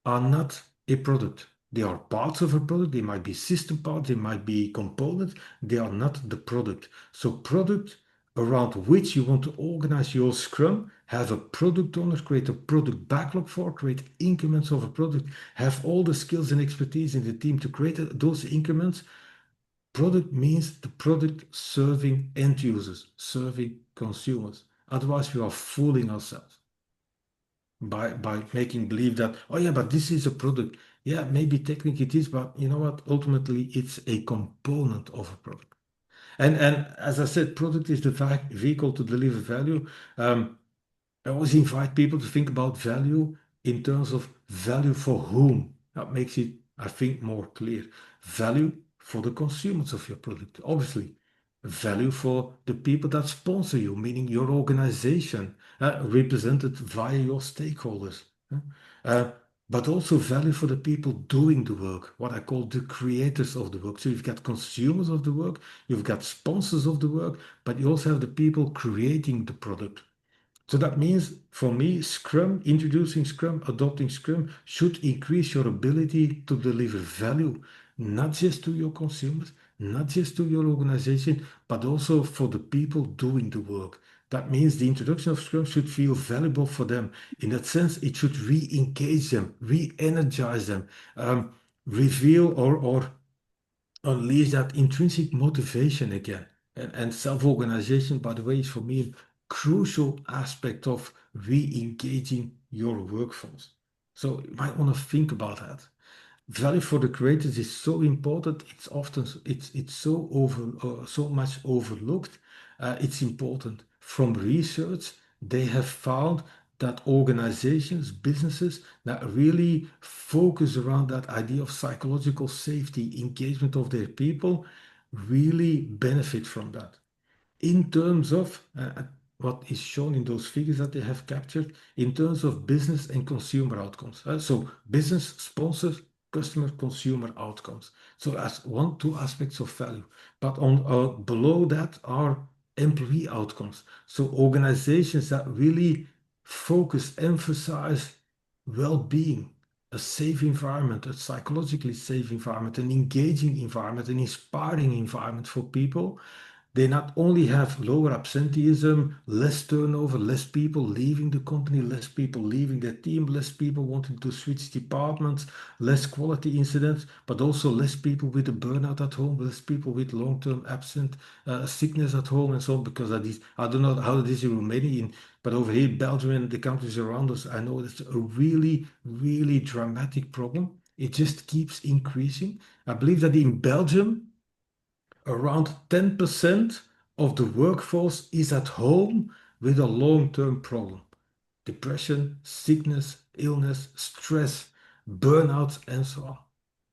are not a product. They are parts of a product. They might be system parts. They might be components. They are not the product. So product around which you want to organize your Scrum, have a product owner, create a product backlog for, create increments of a product, have all the skills and expertise in the team to create those increments. Product means the product serving end users, serving consumers. Otherwise, we are fooling ourselves by making believe that, oh yeah, but this is a product. Yeah, maybe technically it is, but you know what? Ultimately, it's a component of a product. And as I said, product is the vehicle to deliver value. I always invite people to think about value in terms of value for whom. That makes it, I think, more clear. Value for the consumers of your product, obviously. Value for the people that sponsor you, meaning your organization, represented via your stakeholders. But also value for the people doing the work, what I call the creators of the work. So you've got consumers of the work, you've got sponsors of the work, but you also have the people creating the product. So that means for me, Scrum, introducing Scrum, adopting Scrum should increase your ability to deliver value, not just to your consumers, not just to your organization, but also for the people doing the work. That means the introduction of Scrum should feel valuable for them. In that sense, it should re-engage them, re-energize them, reveal or unleash that intrinsic motivation again. And self-organization, by the way, is for me a crucial aspect of re-engaging your workforce. So you might want to think about that. Value for the creators is so important. It's often it's so much overlooked. It's important. From research, they have found that organizations, businesses that really focus around that idea of psychological safety, engagement of their people, really benefit from that in terms of what is shown in those figures that they have captured in terms of business and consumer outcomes. So business sponsors, customer, consumer outcomes. So that's two aspects of value. But on below that are employee outcomes. So organizations that really focus, emphasize well-being, a safe environment, a psychologically safe environment, an engaging environment, an inspiring environment for people. They not only have lower absenteeism, less turnover, less people leaving the company, less people leaving their team, less people wanting to switch departments, less quality incidents, but also less people with a burnout at home, less people with long-term absent sickness at home and so on, because that is, I don't know how it is in Romania, but over here, Belgium and the countries around us, I know it's a really, really dramatic problem. It just keeps increasing. I believe that in Belgium, around 10% of the workforce is at home with a long-term problem. Depression, sickness, illness, stress, burnout, and so on.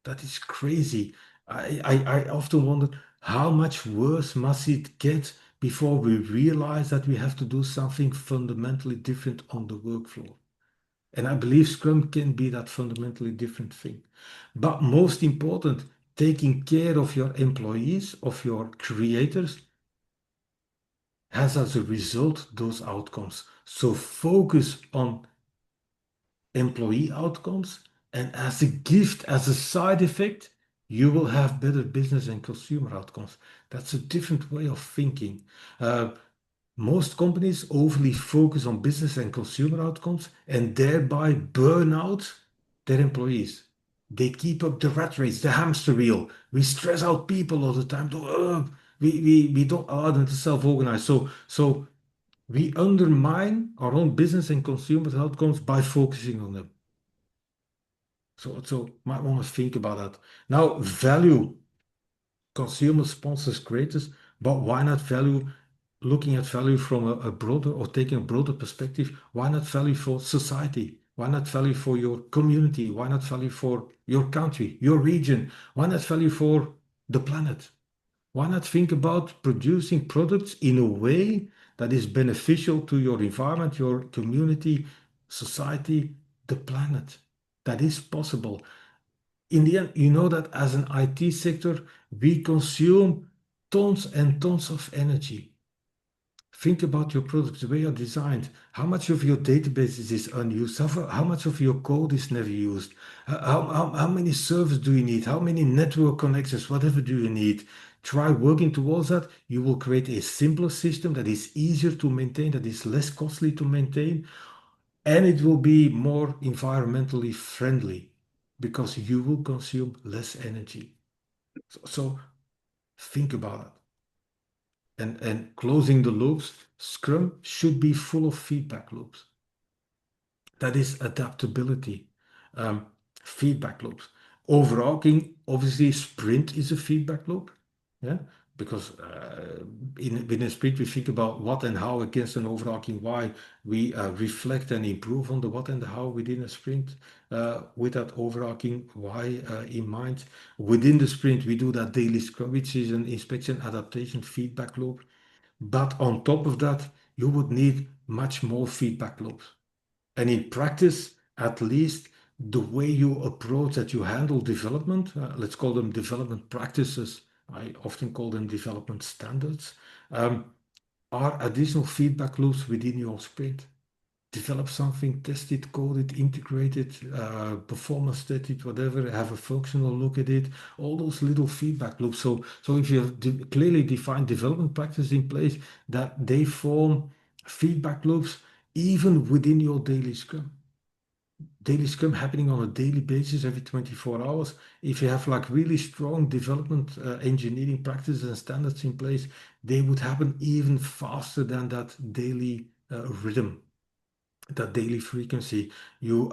That is crazy. I often wonder how much worse must it get before we realize that we have to do something fundamentally different on the work floor. And I believe Scrum can be that fundamentally different thing. But most important, taking care of your employees, of your creators, has as a result those outcomes. So focus on employee outcomes, and as a gift, as a side effect, you will have better business and consumer outcomes. That's a different way of thinking. Most companies overly focus on business and consumer outcomes and thereby burn out their employees. They keep up the rat race, the hamster wheel. We stress out people all the time. We don't allow them to self-organize. So we undermine our own business and consumer outcomes by focusing on them. So might want to think about that. Now, value, consumers, sponsors, creators, but why not value? Looking at value from a broader or taking a broader perspective, why not value for society? Why not value for your community? Why not value for your country, your region? Why not value for the planet? Why not think about producing products in a way that is beneficial to your environment, your community, society, the planet? That is possible. In the end, you know that as an IT sector, we consume tons and tons of energy. Think about your products, the way you're designed. How much of your databases is unused? How much of your code is never used? How many servers do you need? How many network connections? Whatever do you need? Try working towards that. You will create a simpler system that is easier to maintain, that is less costly to maintain, and it will be more environmentally friendly because you will consume less energy. So think about it. And closing the loops, Scrum should be full of feedback loops. That is adaptability, feedback loops. Overarching, obviously, sprint is a feedback loop. Yeah, because within a sprint we think about what and how against an overarching why. We reflect and improve on the what and the how within a sprint with that overarching why in mind. Within the sprint we do that daily scrum, which is an inspection, adaptation, feedback loop. But on top of that, you would need much more feedback loops. And in practice, at least the way you approach that you handle development, let's call them development practices, I often call them development standards, are additional feedback loops within your sprint. Develop something, test it, code it, integrate it, performance test it, whatever, have a functional look at it, all those little feedback loops. So if you have clearly defined development practices in place, that they form feedback loops even within your daily Scrum. Daily Scrum happening on a daily basis every 24 hours. If you have like really strong development engineering practices and standards in place, they would happen even faster than that daily rhythm, that daily frequency. You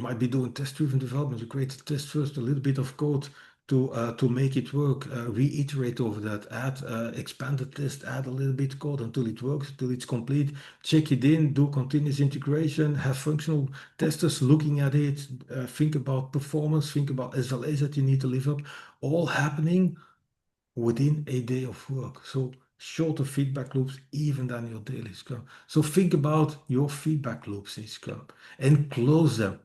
might be doing test-driven development. You create a test first, a little bit of code to make it work, reiterate over that, add expand the test, add a little bit code until it works, until it's complete, check it in, do continuous integration, have functional testers looking at it, think about performance, think about SLAs that you need to live up, all happening within a day of work. So shorter feedback loops even than your daily Scrum. So think about your feedback loops in Scrum and close them.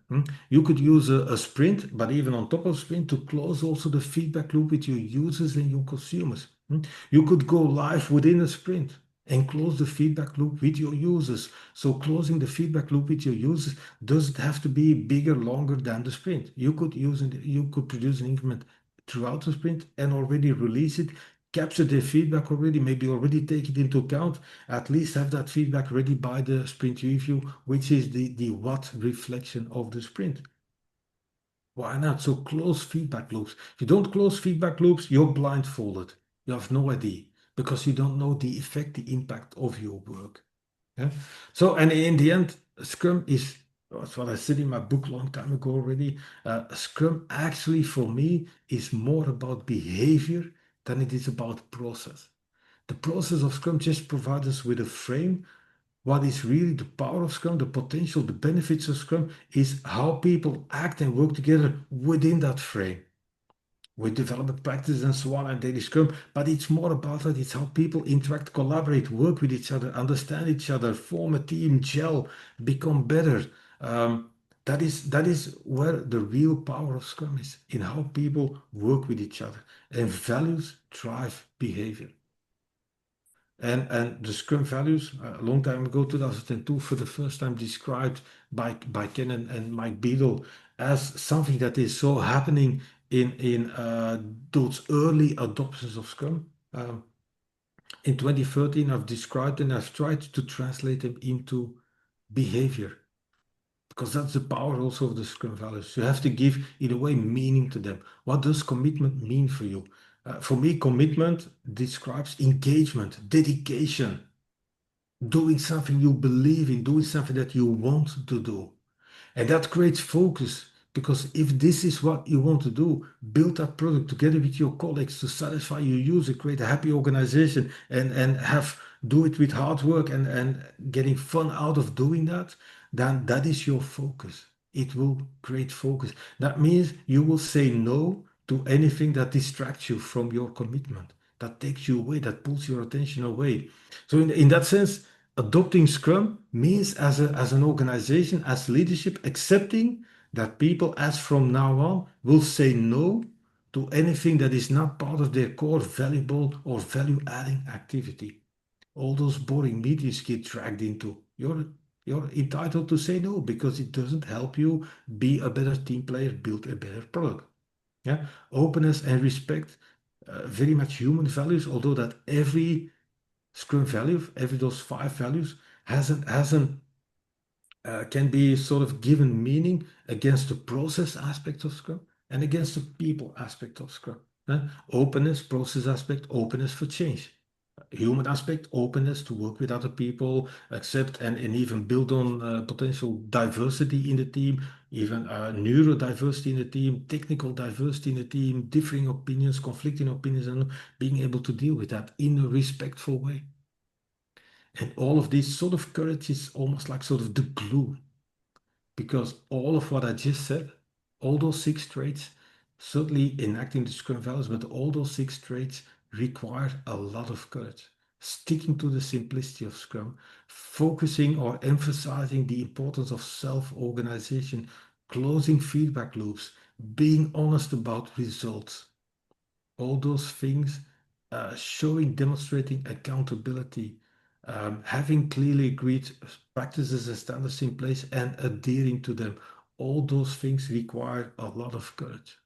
You could use a sprint, but even on top of sprint, to close also the feedback loop with your users and your consumers. You could go live within a sprint and close the feedback loop with your users. So closing the feedback loop with your users doesn't have to be bigger, longer than the sprint. You could produce an increment throughout the sprint and already release it, capture their feedback already, maybe already take it into account, at least have that feedback ready by the sprint review, which is the what reflection of the sprint. Why not? So close feedback loops. If you don't close feedback loops, you're blindfolded. You have no idea because you don't know the effect, the impact of your work. Yeah. So, and in the end, Scrum is, that's what I said in my book long time ago already. Scrum actually for me is more about behavior than it is about process. The process of Scrum just provides us with a frame. What is really the power of Scrum, the potential, the benefits of Scrum is how people act and work together within that frame, with development practices and so on and daily Scrum, but it's more about that. It's how people interact, collaborate, work with each other, understand each other, form a team, gel, become better. That is where the real power of Scrum is, in how people work with each other. And values drive behavior. And the Scrum values, a long time ago, 2002, for the first time described by Ken and Mike Beadle as something that is so happening in those early adoptions of Scrum. In 2013, I've described and I've tried to translate them into behavior, because that's the power also of the Scrum values. You have to give, in a way, meaning to them. What does commitment mean for you? For me, commitment describes engagement, dedication, doing something you believe in, doing something that you want to do. And that creates focus, because if this is what you want to do, build that product together with your colleagues to satisfy your user, create a happy organization, and do it with hard work and getting fun out of doing that, then that is your focus. It will create focus. That means you will say no to anything that distracts you from your commitment, that takes you away, that pulls your attention away. So in that sense, adopting Scrum means as an organization, as leadership, accepting that people, as from now on, will say no to anything that is not part of their core valuable or value-adding activity. All those boring meetings get dragged into. You're entitled to say no because it doesn't help you be a better team player, build a better product. Yeah, openness and respect, very much human values, although that every Scrum value, every those 5 values can be sort of given meaning against the process aspect of Scrum and against the people aspect of Scrum. Openness, process aspect, openness for change. human aspect, openness to work with other people, accept and even build on potential diversity in the team, even neurodiversity in the team, technical diversity in the team, differing opinions, conflicting opinions, and being able to deal with that in a respectful way. And all of this sort of courage is almost like sort of the glue, because all of what I just said, all those 6 traits, certainly enacting the Scrum values, but all those 6 traits require a lot of courage. Sticking to the simplicity of Scrum, focusing or emphasizing the importance of self-organization, closing feedback loops, being honest about results. All those things, demonstrating accountability, having clearly agreed practices and standards in place and adhering to them. All those things require a lot of courage.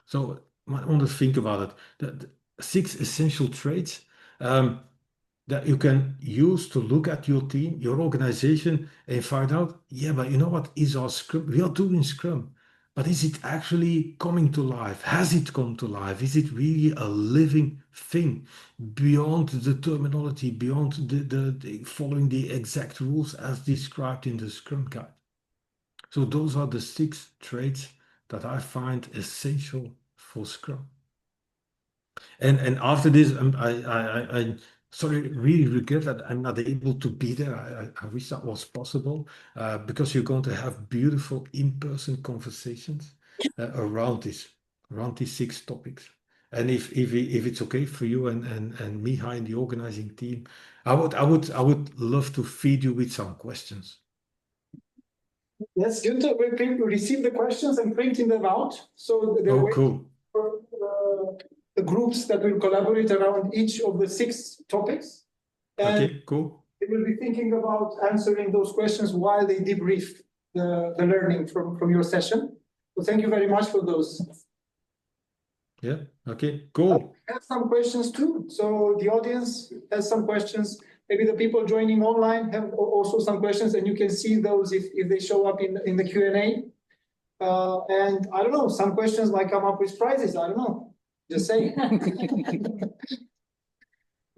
So I want to think about it. The 6 essential traits that you can use to look at your team, your organization, and find out, yeah, but you know what is our Scrum? We are doing Scrum, but is it actually coming to life? Has it come to life? Is it really a living thing beyond the terminology, beyond the following the exact rules as described in the Scrum Guide? So those are the 6 traits that I find essential for Scrum. And after this, I sorry, really regret that I'm not able to be there. I wish that was possible, because you're going to have beautiful in-person conversations around these 6 topics. And if it's okay for you and Mihai and the organizing team, I would love to feed you with some questions. Yes, Gunther, we receive the questions and printing them out. So they're Oh, waiting cool. for the groups that will collaborate around each of the 6 topics. And Okay, cool. they will be thinking about answering those questions while they debrief the learning from your session. So thank you very much for those. Yeah, okay, cool. I have some questions too. So the audience has some questions. Maybe the people joining online have also some questions, and you can see those if they show up in the Q&A. And I don't know, some questions might come up with prizes. I don't know. Just saying.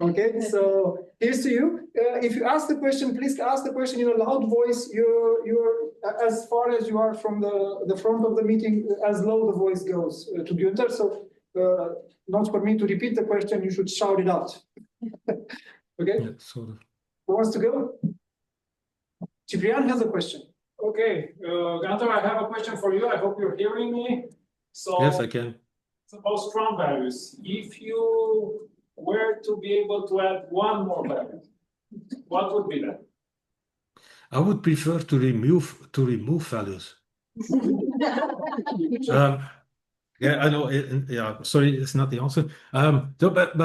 Okay, so here's to you. If you ask the question, please ask the question in a loud voice. You're as far as you are from the front of the meeting, as low the voice goes to Gunther. So not for me to repeat the question, you should shout it out. Okay? Yeah, sort of. Who wants to go? Ciprian has a question. Okay, Gunther, I have a question for you. I hope you're hearing me. So, Yes, I can. about Scrum values. If you were to be able to add one more value, what would be that? I would prefer to remove values. Yeah, I know. Yeah, sorry, it's not the answer. So, but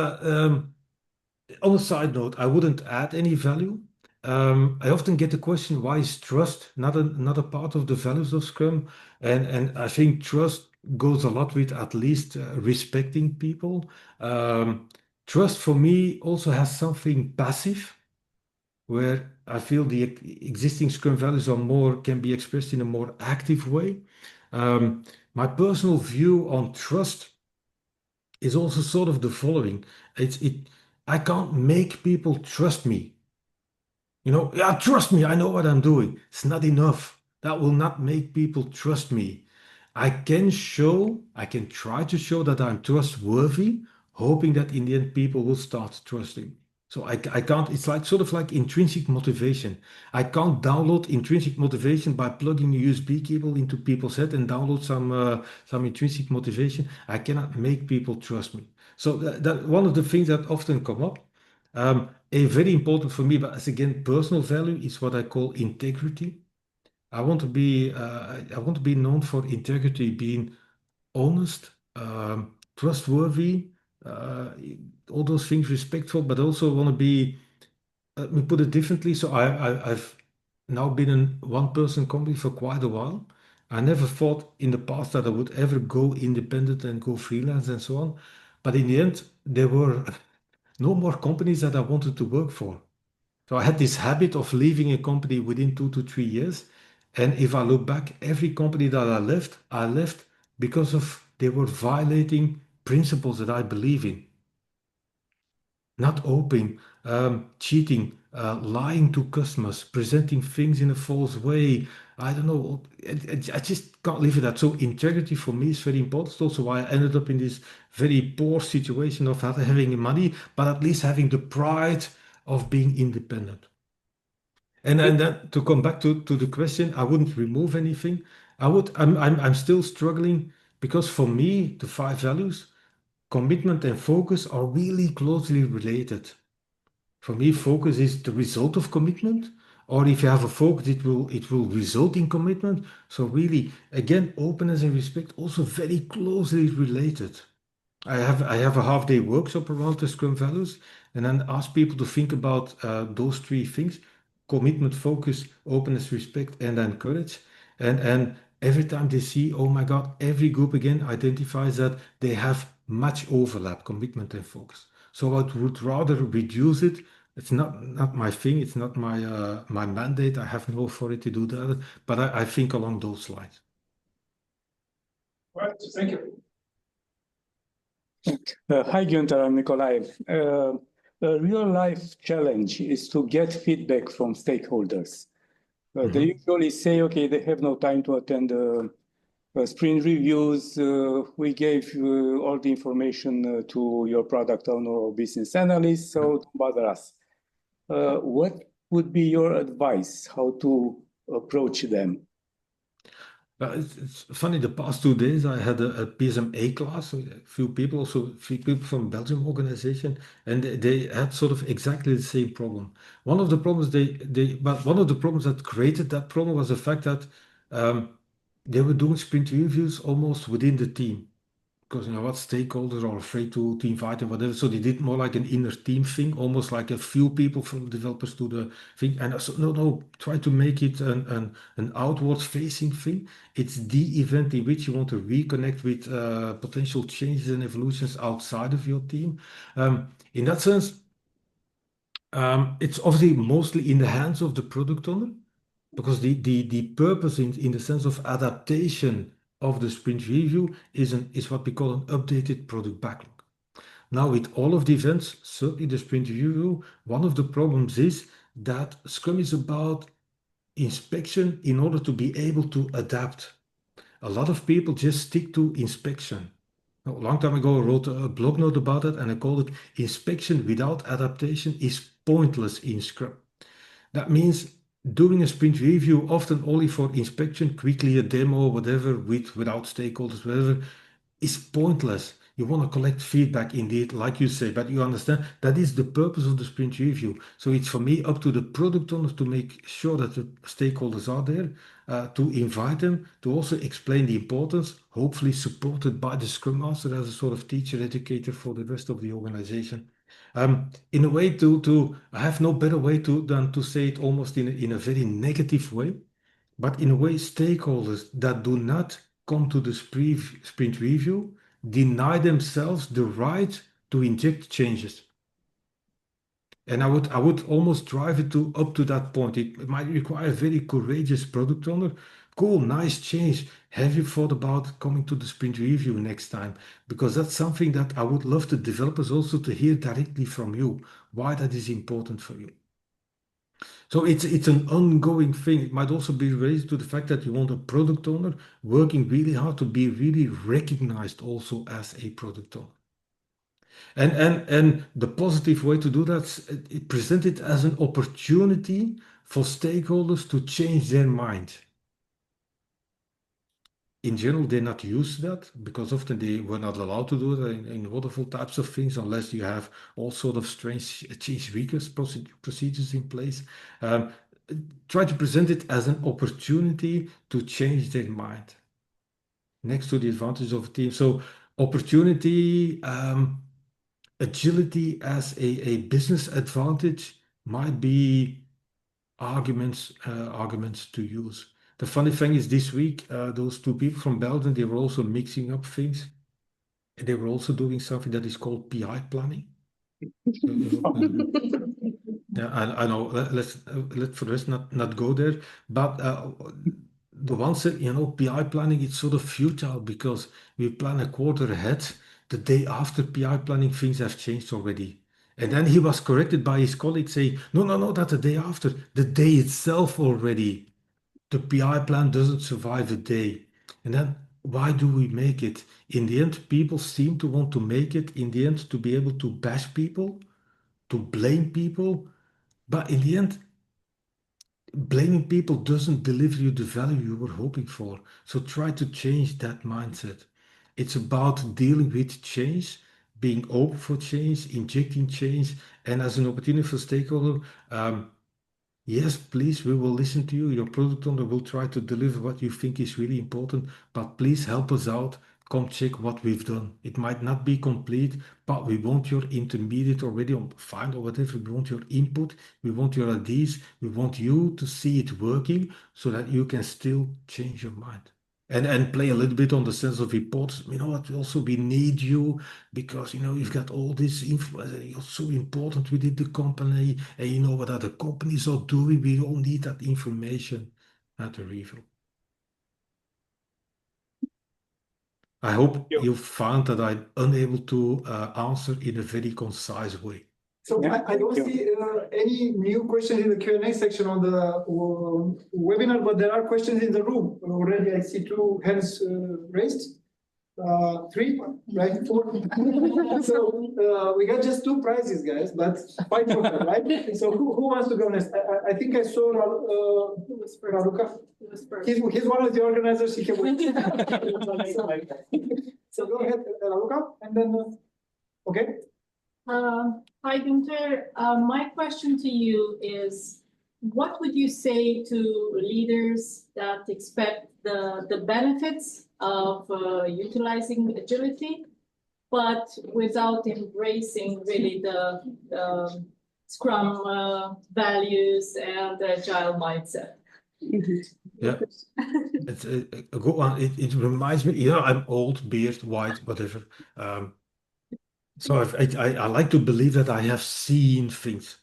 on a side note, I wouldn't add any value. I often get the question, why is trust not a part of the values of Scrum? And I think trust goes a lot with at least respecting people. Trust for me also has something passive, where I feel the existing Scrum values can be expressed in a more active way. My personal view on trust is also sort of the following. I can't make people trust me. Yeah, trust me, I know what I'm doing. It's not enough. That will not make people trust me. I can try to show that I'm trustworthy, hoping that in the end people will start trusting. So I can't, it's like sort of like intrinsic motivation. I can't download intrinsic motivation by plugging a USB cable into people's head and download some intrinsic motivation. I cannot make people trust me. So that one of the things that often come up, a very important for me, but as again, personal value is what I call integrity. I want to be known for integrity, being honest, trustworthy, all those things, respectful, but also want to be, let me put it differently. So I've now been in one-person company for quite a while. I never thought in the past that I would ever go independent and go freelance and so on. But in the end, there were no more companies that I wanted to work for. So I had this habit of leaving a company within 2 to 3 years. And if I look back, every company that I left because of they were violating principles that I believe in. not open, cheating, lying to customers, presenting things in a false way. I don't know. I just can't live with that. So integrity for me is very important. It's also why I ended up in this very poor situation of not having money, but at least having the pride of being independent. And then to come back to the question, I wouldn't remove anything. I'm still struggling because for me, the 5 values, commitment and focus are really closely related. For me, focus is the result of commitment, or if you have a focus, it will result in commitment. So really, again, openness and respect also very closely related. I have a half-day workshop around the Scrum values, and then ask people to think about those 3 things: commitment, focus, openness, respect, and then courage. And every time they see, oh my God, every group again identifies that they have much overlap, commitment and focus. So I would rather reduce it. It's not my thing. It's not my mandate. I have no authority to do that. But I think along those lines. Right, thank you. Hi, Gunther, I'm Nikolai. A real life challenge is to get feedback from stakeholders. They usually say, okay, they have no time to attend sprint reviews. We gave all the information to your product owner or business analyst, so don't bother us. What would be your advice how to approach them? It's funny, the past 2 days I had a PSMA class with a few people, also 3 people from Belgium organization, and they had sort of exactly the same problem. One of the problems one of the problems that created that problem was the fact that they were doing sprint reviews almost within the team. Because you know what, stakeholders are afraid to invite and whatever. So they did more like an inner team thing, almost like a few people from developers to the thing. And I said, no, try to make it an outwards facing thing. It's the event in which you want to reconnect with potential changes and evolutions outside of your team. In that sense, it's obviously mostly in the hands of the product owner, because the purpose in the sense of adaptation of the sprint review is what we call an updated product backlog. Now, with all of the events, certainly the sprint review, one of the problems is that Scrum is about inspection in order to be able to adapt. A lot of people just stick to inspection. A long time ago, I wrote a blog note about it, and I called it "Inspection without adaptation is pointless in Scrum." That means doing a sprint review often only for inspection, quickly a demo, whatever, without stakeholders, whatever, is pointless. You want to collect feedback indeed, like you say, but you understand that is the purpose of the sprint review. So it's for me up to the product owners to make sure that the stakeholders are there, to invite them, to also explain the importance, hopefully supported by the Scrum Master as a sort of teacher educator for the rest of the organization. In a way, I have no better way than to say it almost in a very negative way, but in a way, stakeholders that do not come to the sprint review deny themselves the right to inject changes. And I would almost drive it up to that point. It might require a very courageous product owner. Cool, nice change. Have you thought about coming to the sprint review next time? Because that's something that I would love the developers also to hear directly from you, why that is important for you. So it's an ongoing thing. It might also be related to the fact that you want a product owner working really hard to be really recognized also as a product owner. And the positive way to do that is present it as an opportunity for stakeholders to change their mind. In general, they're not used to that because often they were not allowed to do that in wonderful types of things unless you have all sort of strange change request procedures in place. Try to present it as an opportunity to change their mind next to the advantage of a team. So opportunity, agility as a business advantage might be arguments to use. The funny thing is this week, those 2 people from Belgium, they were also mixing up things. And they were also doing something that is called PI planning. Yeah, I know. Let's for the rest not go there. But the one said, PI planning, it's sort of futile because we plan a quarter ahead. The day after PI planning, things have changed already. And then he was corrected by his colleagues saying, no, that's the day after. The day itself already. The PI plan doesn't survive a day. And then why do we make it? In the end, people seem to want to make it in the end to be able to bash people, to blame people. But in the end, blaming people doesn't deliver you the value you were hoping for. So try to change that mindset. It's about dealing with change, being open for change, injecting change, and as an opportunity for stakeholder, yes, please, we will listen to you. Your product owner will try to deliver what you think is really important, but please help us out. Come check what we've done. It might not be complete, but we want your intermediate already on fine or whatever. We want your input. We want your ideas. We want you to see it working so that you can still change your mind. And play a little bit on the sense of importance. You know what? Also, we need you because you've got all this influence. You're so important within the company, and you know what other companies are doing. We all need that information at the review. I hope you found that I'm unable to answer in a very concise way. So Yeah, I don't thank see any new questions in the Q&A section on the webinar, but there are questions in the room. Already I see 2 hands raised. 3, right? 4. So we got just 2 prizes, guys, but 5 for them, right? So who wants to go next? I think I saw Raluca. He's one of the organizers. He can wait. So go ahead, Raluca, and then okay. Hi, Gunther. My question to you is, what would you say to leaders that expect the benefits of utilizing agility, but without embracing really the Scrum values and the Agile mindset? Yeah, it's a good one. It reminds me, I'm old, beard, white, whatever. So I like to believe that I have seen things.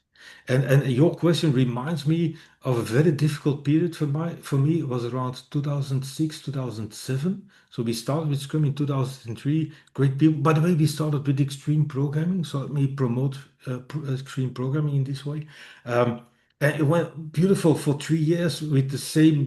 And your question reminds me of a very difficult period for me. It was around 2006, 2007. So we started with Scrum in 2003. Great people. By the way, we started with extreme programming. So let me promote extreme programming in this way. And it went beautiful for 3 years with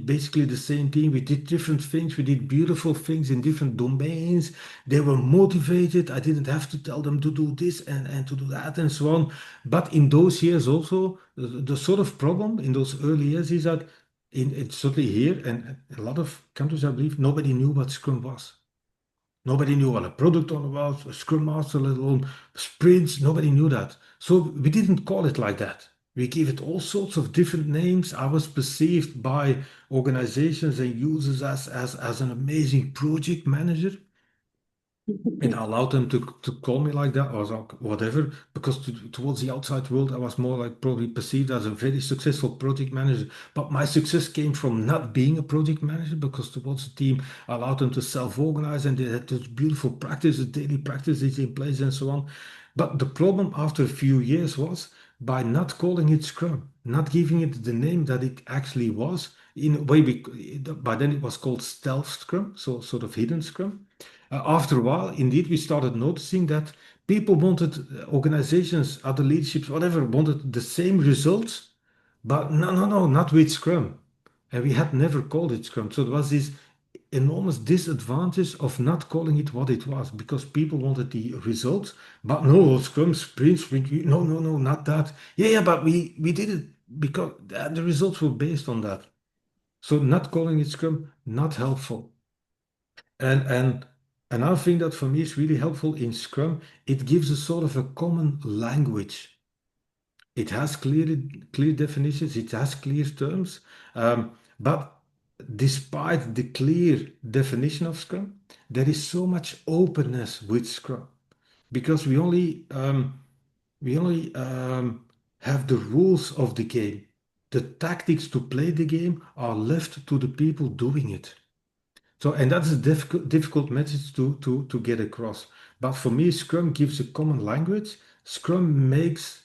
basically the same team. We did different things. We did beautiful things in different domains. They were motivated. I didn't have to tell them to do this and to do that and so on. But in those years also, the sort of problem in those early years is that it's certainly here and a lot of countries, I believe, nobody knew what Scrum was. Nobody knew what a product owner was, a Scrum Master, let alone sprints. Nobody knew that. So we didn't call it like that. We gave it all sorts of different names. I was perceived by organizations and users as an amazing project manager. And I allowed them to call me like that or whatever, because towards the outside world, I was more like probably perceived as a very successful project manager. But my success came from not being a project manager, because towards the team, I allowed them to self-organize and they had those beautiful practices, daily practices in place and so on. But the problem after a few years was by not calling it Scrum, not giving it the name that it actually was. In a way, by then it was called stealth Scrum, so sort of hidden Scrum. After a while, indeed, we started noticing that people wanted, organizations, other leaderships, whatever, wanted the same results, but no, not with Scrum. And we had never called it Scrum. So there was this enormous disadvantage of not calling it what it was, because people wanted the results, but no, Scrum, sprints, no, not that. Yeah, but we did it because the results were based on that. So not calling it Scrum, not helpful. And another thing that for me is really helpful in Scrum, it gives a sort of a common language. It has clear definitions, it has clear terms, but despite the clear definition of Scrum, there is so much openness with Scrum, because we only have the rules of the game. The tactics to play the game are left to the people doing it. So, and that's a difficult message to get across. But for me, Scrum gives a common language. Scrum makes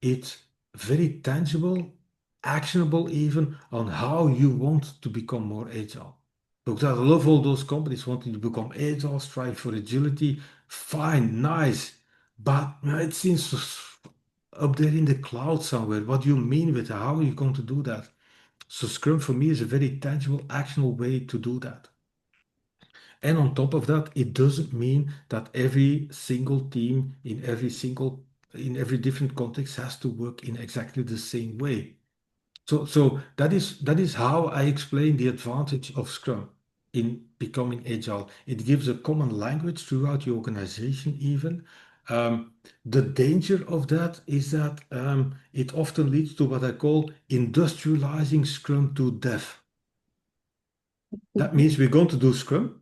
it very tangible, actionable even, on how you want to become more agile. Because I love all those companies wanting to become agile, strive for agility. Fine, nice. But it seems up there in the cloud somewhere. What do you mean with that? How are you going to do that? So Scrum for me is a very tangible, actionable way to do that. And on top of that, it doesn't mean that every single team in every different context has to work in exactly the same way. So that is how I explain the advantage of Scrum in becoming agile. It gives a common language throughout the organization even. The danger of that is that it often leads to what I call industrializing Scrum to death. That means we're going to do Scrum.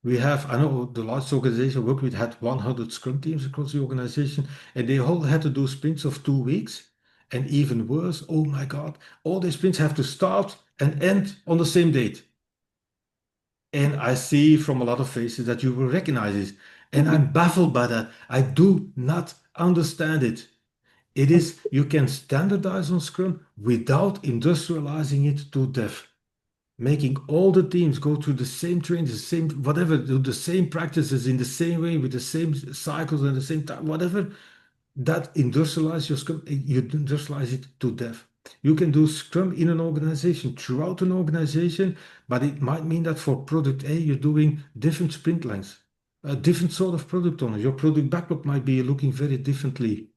We have, I know the last organization I worked with had 100 Scrum teams across the organization, and they all had to do sprints of 2 weeks. And even worse, oh my God, all the sprints have to start and end on the same date. And I see from a lot of faces that you will recognize it. And I'm baffled by that. I do not understand it. It is, you can standardize on Scrum without industrializing it to death. Making all the teams go through the same training, the same whatever, do the same practices in the same way with the same cycles and the same time, whatever, that industrialize your Scrum, you industrialize it to death. You can do Scrum in an organization, throughout an organization, but it might mean that for product A, you're doing different sprint lengths, a different sort of product owner. Your product backlog might be looking very differently.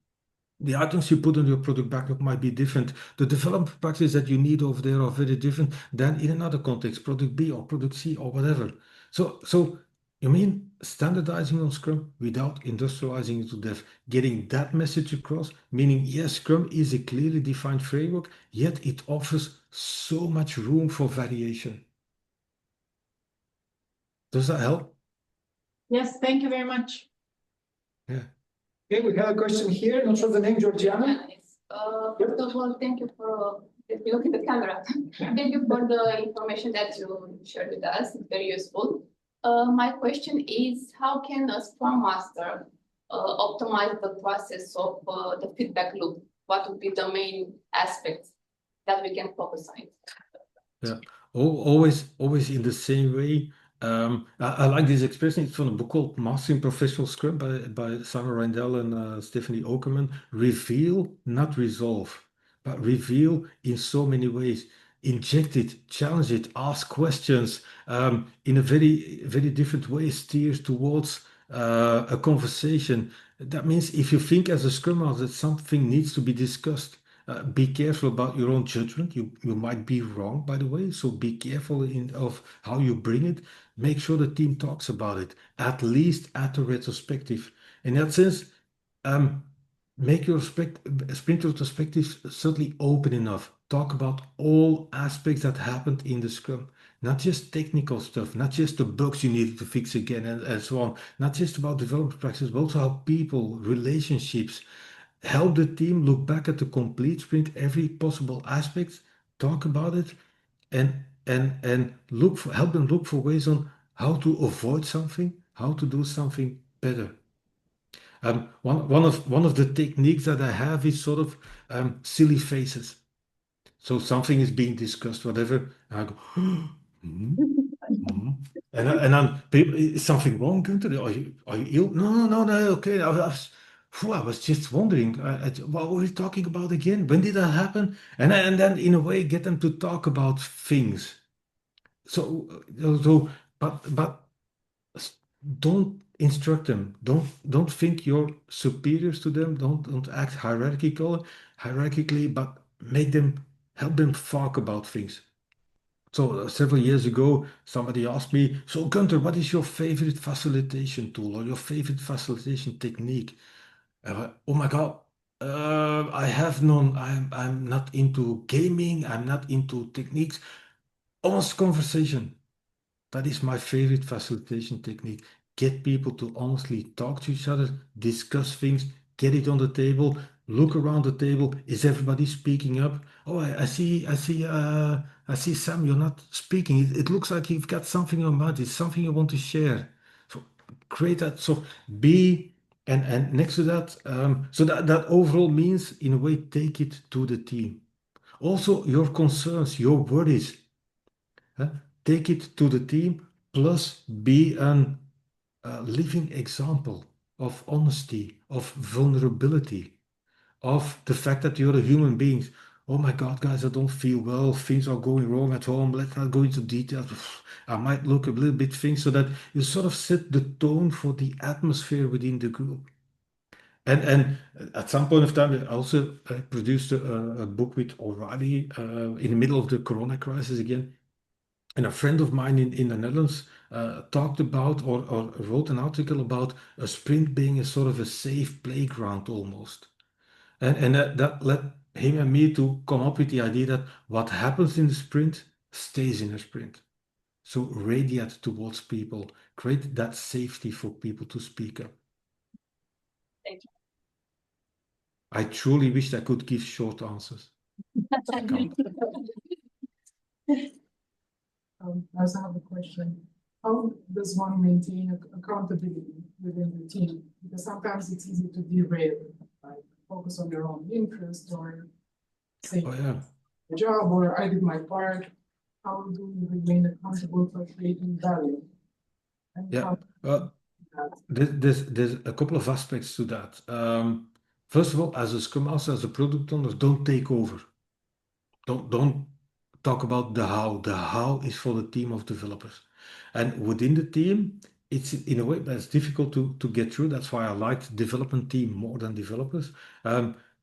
The items you put on your product backlog might be different. The development practices that you need over there are very different than in another context, product B or product C or whatever. So you mean standardizing on Scrum without industrializing it to death, getting that message across, meaning yes, Scrum is a clearly defined framework, yet it offers so much room for variation. Does that help? Yes, thank you very much. Yeah. Okay, we have a question here, not sure the name, Georgiana. First of all, thank you for looking at the camera. Thank you for the information that you shared with us. It's very useful. My question is, how can a Scrum Master optimize the process of the feedback loop? What would be the main aspects that we can focus on? Yeah, always in the same way. I like this expression. It's from a book called Mastering Professional Scrum by Simon Reindel and Stephanie Okerman. Reveal, not resolve, but reveal in so many ways. Inject it, challenge it, ask questions in a very different way, steers towards a conversation. That means if you think as a Scrum Master that something needs to be discussed, be careful about your own judgment. You might be wrong, by the way, so be careful of how you bring it. Make sure the team talks about it, at least at the retrospective. In that sense, make your sprint retrospectives certainly open enough. Talk about all aspects that happened in the Scrum, not just technical stuff, not just the bugs you needed to fix again and so on, not just about development practices, but also how people, relationships, help the team look back at the complete sprint, every possible aspect, talk about it, and help them look for ways on how to avoid something, how to do something better. One of the techniques that I have is sort of silly faces. So something is being discussed, whatever, and I go, and then people, is something wrong, Gunther? Are you ill? No, okay. I was just wondering, what were we talking about again? When did that happen? And then in a way get them to talk about things. But don't instruct them. Don't think you're superiors to them. Don't act hierarchically, but help them talk about things. So several years ago, somebody asked me, so Gunther, what is your favorite facilitation tool or your favorite facilitation technique? Oh my God, I have none. I'm not into gaming. I'm not into techniques. Honest conversation. That is my favorite facilitation technique. Get people to honestly talk to each other, discuss things, get it on the table, look around the table. Is everybody speaking up? Oh, I see, Sam, you're not speaking. It looks like you've got something on your mind. It's something you want to share. So create that. So and next to that, so that overall means, in a way, take it to the team. Also, your concerns, your worries. Take it to the team, plus be a living example of honesty, of vulnerability, of the fact that you're a human being. Oh my God, guys, I don't feel well. Things are going wrong at home. Let's not go into details. I might look a little bit things so that you sort of set the tone for the atmosphere within the group. And at some point of time, I also produced a book with Orhideea in the middle of the Corona crisis again. And a friend of mine in the Netherlands talked about or wrote an article about a sprint being a sort of a safe playground almost. And that led him and me to come up with the idea that what happens in the sprint stays in a sprint. So radiate towards people, create that safety for people to speak up. Thank you. I truly wish I could give short answers. I also have a question. How does one maintain accountability within the team? Because sometimes it's easy to derail, like focus on your own interest or say, Oh yeah. the job or I did my part. How do you remain accountable for creating value? And Yeah. how There's a couple of aspects to that. First of all, as a Scrum Master, as a product owner, don't take over. Don't talk about the how. The how is for the team of developers. And within the team, it's in a way that's difficult to get through. That's why I liked development team more than developers.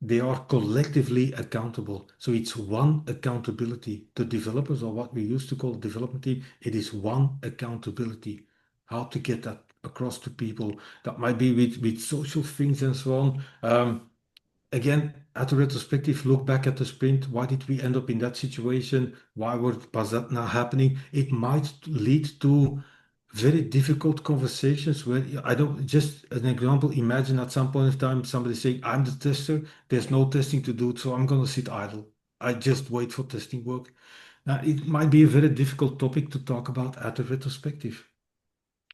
They are collectively accountable. So it's one accountability. The developers, or what we used to call development team, it is one accountability. How to get that across to people. That might be with social things and so on. Again, at a retrospective, look back at the sprint. Why did we end up in that situation? Why was that not happening? It might lead to very difficult conversations where I don't, just an example, imagine at some point of time somebody saying, I'm the tester, there's no testing to do, so I'm going to sit idle. I just wait for testing work. Now, it might be a very difficult topic to talk about at a retrospective.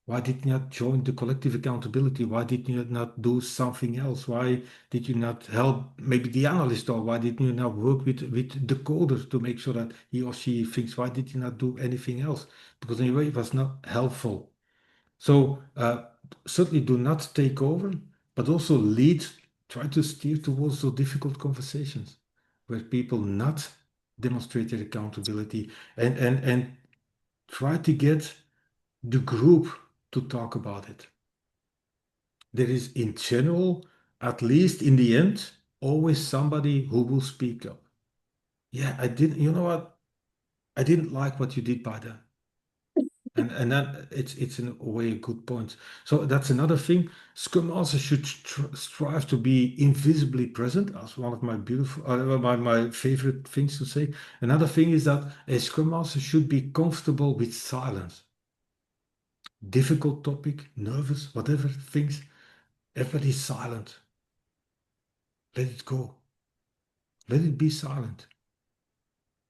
Why did you not join the collective accountability? Why did you not do something else? Why did you not help maybe the analyst, or why did you not work with the coder to make sure that he or she thinks? Why did you not do anything else? Because anyway, it was not helpful. So certainly do not take over, but also lead, try to steer towards those difficult conversations where people not demonstrate their accountability and try to get the group to talk about it. There is, in general, at least in the end, always somebody who will speak up. Yeah, you know what? I didn't like what you did by that. And that it's in a way a good point. So that's another thing. Scrum Masters should strive to be invisibly present. That's one of my my favorite things to say. Another thing is that a Scrum Master should be comfortable with silence. Difficult topic, nervous, whatever things, everybody's silent. Let it go. Let it be silent.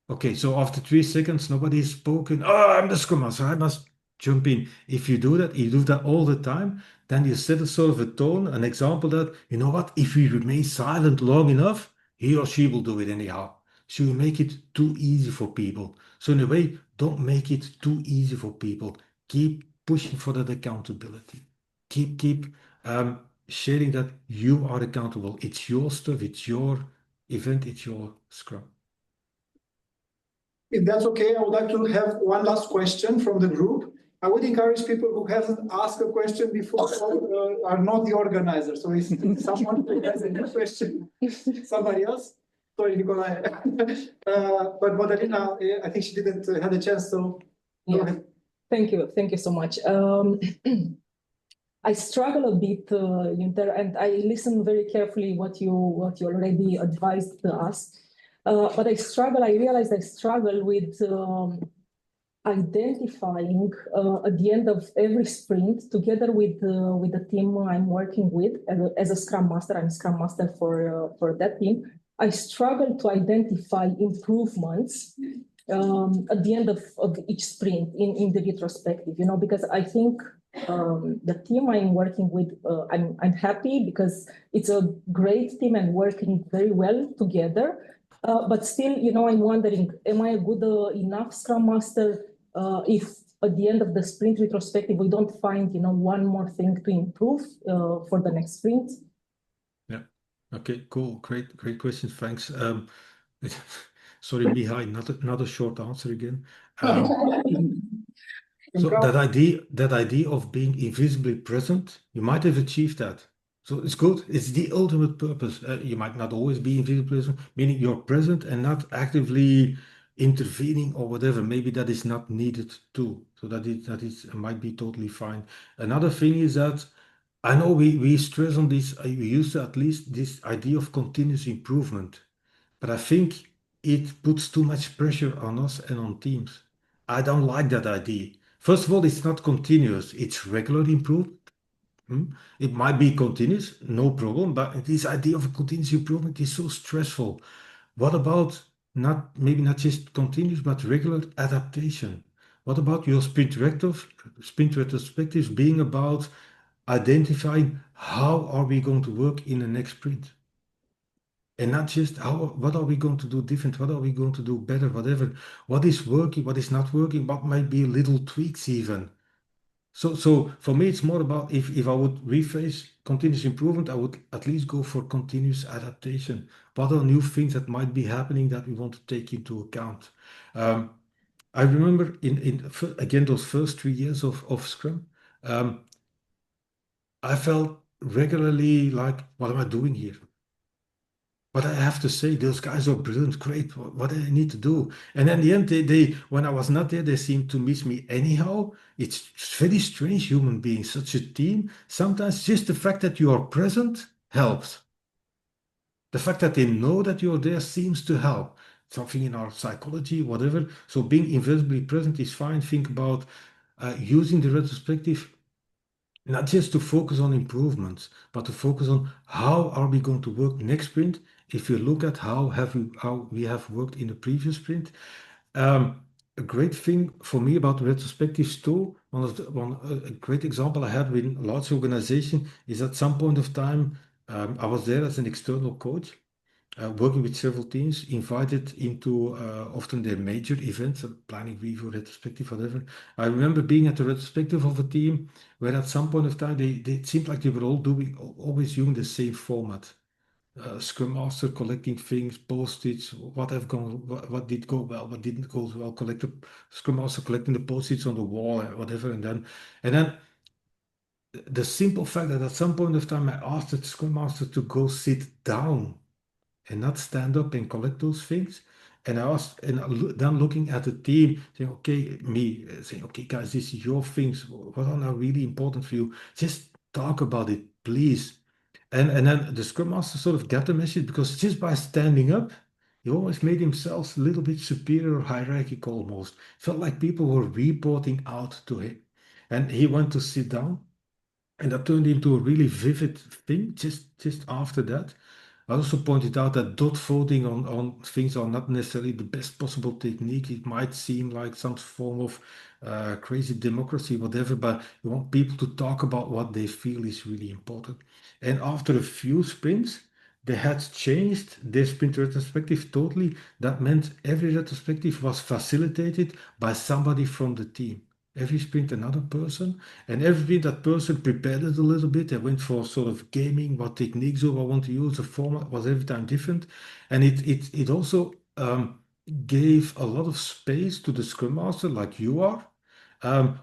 Okay, so after 3 seconds, nobody has spoken. Oh, I'm the Scrum Master, I must jump in. If you do that all the time, then you set a sort of a tone, an example that, you know what, if we remain silent long enough, he or she will do it anyhow. So you make it too easy for people. So in a way, don't make it too easy for people. Keep pushing for that accountability. Keep sharing that you are accountable. It's your stuff, it's your event, it's your Scrum. If that's okay, I would like to have one last question from the group. I would encourage people who haven't asked a question before are not the organizers. So if someone has a new question, somebody else. Sorry, Nikolai. But Madalina, I think she didn't have a chance, so go ahead. Thank you so much. I struggle a bit, Gunther, and I listen very carefully what you already advised us. But I realized I struggle with identifying at the end of every sprint, together with the team I'm working with as a Scrum Master. I'm Scrum Master for that team. I struggle to identify improvements at the end of each sprint in the retrospective, because I think the team I'm working with, I'm happy because it's a great team and working very well together. But still, I'm wondering, am I a good enough Scrum Master if at the end of the sprint retrospective, we don't find, one more thing to improve for the next sprint? Yeah, Okay, cool. Great question. Thanks. Sorry, Mihai, not a short answer again. So that idea of being invisibly present, you might have achieved that. So it's good. It's the ultimate purpose. You might not always be invisibly present, meaning you're present and not actively intervening or whatever. Maybe that is not needed too. So that might be totally fine. Another thing is that I know we stress on this. We use at least this idea of continuous improvement, but I think it puts too much pressure on us and on teams. I don't like that idea. First of all, it's not continuous, it's regular improvement. It might be continuous, no problem, but this idea of continuous improvement is so stressful. What about maybe not just continuous, but regular adaptation? What about your sprint retrospectives being about identifying how are we going to work in the next sprint? And not just what are we going to do different, what are we going to do better, whatever. What is working, what is not working, what might be little tweaks even. So for me, it's more about if I would rephrase continuous improvement, I would at least go for continuous adaptation. What are new things that might be happening that we want to take into account? I remember again those first 3 years of Scrum, I felt regularly like, what am I doing here? But I have to say, those guys are brilliant, great. What do I need to do? And in the end, they when I was not there, they seemed to miss me anyhow. It's very strange, human beings, such a team. Sometimes just the fact that you are present helps. The fact that they know that you're there seems to help. Something in our psychology, whatever. So being invisibly present is fine. Think about using the retrospective not just to focus on improvements, but to focus on how are we going to work next sprint. If you look at how we have worked in the previous sprint, a great thing for me about retrospectives too, a great example I had with a large organization is at some point of time, I was there as an external coach, working with several teams, invited into often their major events, planning review, retrospective, whatever. I remember being at the retrospective of a team where at some point of time it seemed like they were always using the same format. Scrum Master collecting things, post-its, what did go well, what didn't go well, Scrum Master collecting the post-its on the wall, whatever, and then the simple fact that at some point of time I asked the Scrum Master to go sit down and not stand up and collect those things. And I asked, and then looking at the team, saying, okay, guys, this is your things. What are now really important for you? Just talk about it, please. And then the Scrum Master sort of got the message because just by standing up, he always made himself a little bit superior, hierarchical almost. Felt like people were reporting out to him. And he went to sit down, and that turned into a really vivid thing just after that. I also pointed out that dot voting on things are not necessarily the best possible technique. It might seem like some form of crazy democracy, whatever, but you want people to talk about what they feel is really important. And after a few sprints, they had changed their sprint retrospective totally. That meant every retrospective was facilitated by somebody from the team. Every sprint another person, and every sprint that person prepared it a little bit. They went for sort of gaming, what techniques do I want to use. The format was every time different, and it also gave a lot of space to the Scrum Master, like you are,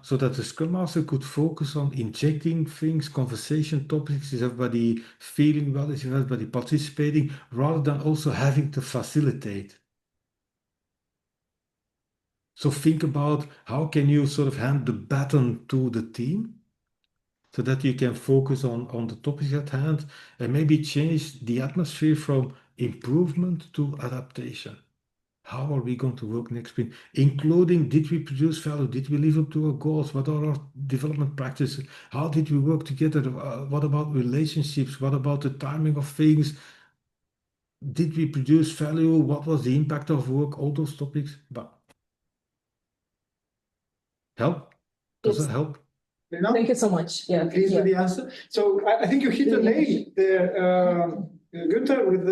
so that the Scrum Master could focus on injecting things, conversation topics. Is everybody feeling well? Is everybody participating? Rather than also having to facilitate. So think about how can you sort of hand the baton to the team so that you can focus on the topics at hand and maybe change the atmosphere from improvement to adaptation. How are we going to work next sprint? Including, did we produce value? Did we live up to our goals? What are our development practices? How did we work together? What about relationships? What about the timing of things? Did we produce value? What was the impact of work? All those topics. But help? Does that help? Thank you so much. Yeah. Please with the answer. So I think you hit the nail there, Gunther, with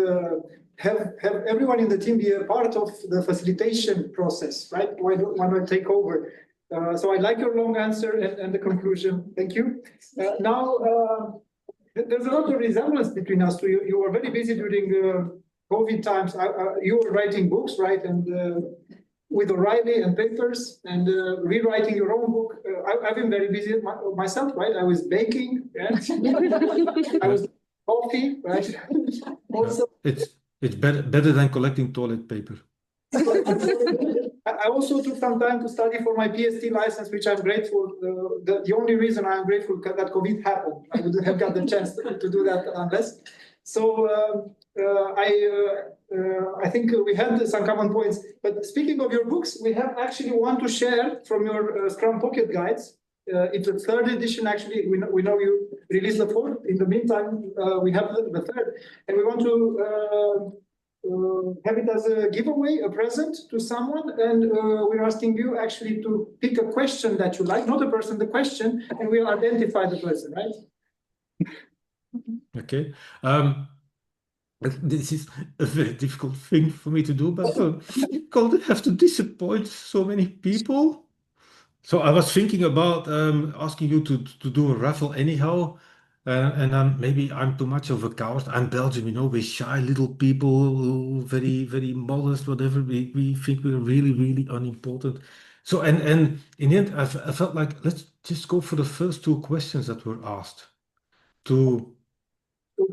have everyone in the team be a part of the facilitation process, right? Why not take over? So I like your long answer and the conclusion. Thank you. Now, There's a lot of resemblance between us two. You were very busy during COVID times. You were writing books, right? And with O'Reilly and papers and rewriting your own book. I've been very busy myself, right? I was baking, yeah? I was coffee, right? Also, it's better than collecting toilet paper. I also took some time to study for my PhD license, which I'm grateful. The only reason I'm grateful that COVID happened. I wouldn't have got the chance to do that unless. So I think we had some common points. But speaking of your books, we have actually one to share from your Scrum Pocket Guides. It's a third edition, actually. We know you released the fourth. In the meantime, we have the third. And we want to have it as a giveaway, a present to someone. And we're asking you actually to pick a question that you like, not a person, the question, and we'll identify the person, right? Okay. This is a very difficult thing for me to do, but can't I have to disappoint so many people? So I was thinking about asking you to do a raffle anyhow, and maybe I'm too much of a coward. I'm Belgian, you know, we're shy little people, very, very modest, whatever. We think we're really, really unimportant. So and in the end, I felt like let's just go for the first two questions that were asked to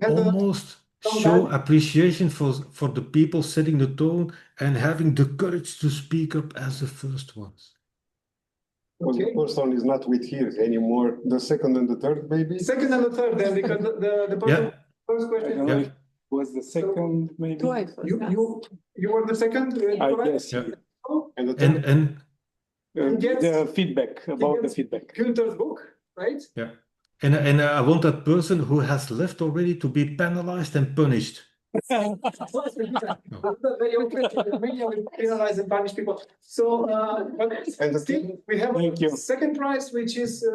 almost show appreciation for the people setting the tone and having the courage to speak up as the first ones. Well, the first one is not with here anymore. The second and the third, maybe? Second and the third, then, because the person, first question. Yeah. Was the second, maybe? You were the second? I guess. Yeah. And the third? The feedback, about the feedback. Gunther's book, right? Yeah. And I want that person who has left already to be penalized and punished. Very okay. The media will penalize and punish people. So, but still, we have a second prize, which is a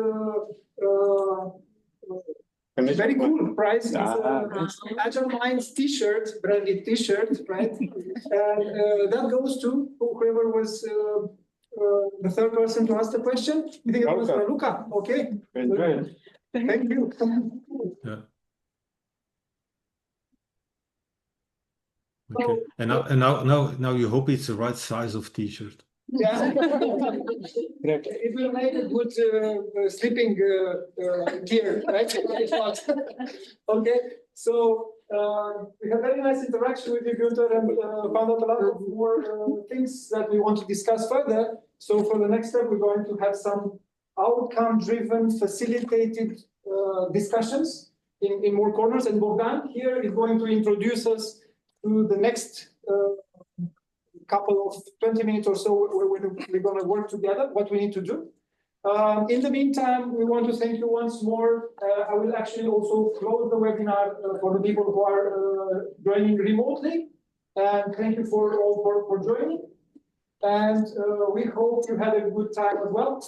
very cool prize. It's Agile Minds T-shirt, branded T-shirt, right? And that goes to whoever was the third person to ask the question. I think it was Luca. Okay. Thank you. Yeah. Okay. And now you hope it's the right size of T-shirt. Yeah. It will make a good sleeping gear, right? Okay. So we have very nice interaction with you, Gunther, and found out a lot of more things that we want to discuss further. So for the next step, we're going to have some outcome-driven, facilitated discussions in more corners. And Bogdan here is going to introduce us to the next couple of 20 minutes or so where we're going to work together, what we need to do. In the meantime, we want to thank you once more. I will actually also close the webinar for the people who are joining remotely. And thank you for joining. And we hope you had a good time as well.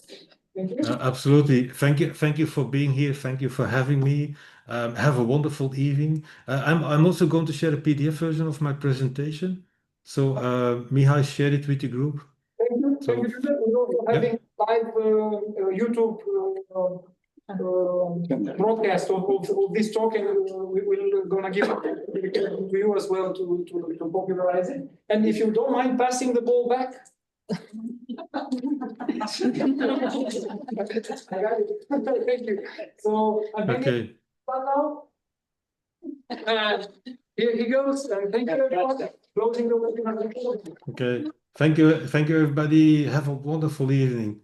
Thank you. Absolutely. Thank you for being here. Thank you for having me. Have a wonderful evening. I'm also going to share a PDF version of my presentation. So Mihai, share it with the group. Thank you. So, Thank you. We're also having live YouTube broadcast of this talk, and we're gonna give it to you as well to popularize it. And if you don't mind passing the ball back. I got it. Thank you. So I'm okay. Now. Here he goes. Thank you, everyone. Closing the webinar. Okay. Thank you, everybody. Have a wonderful evening.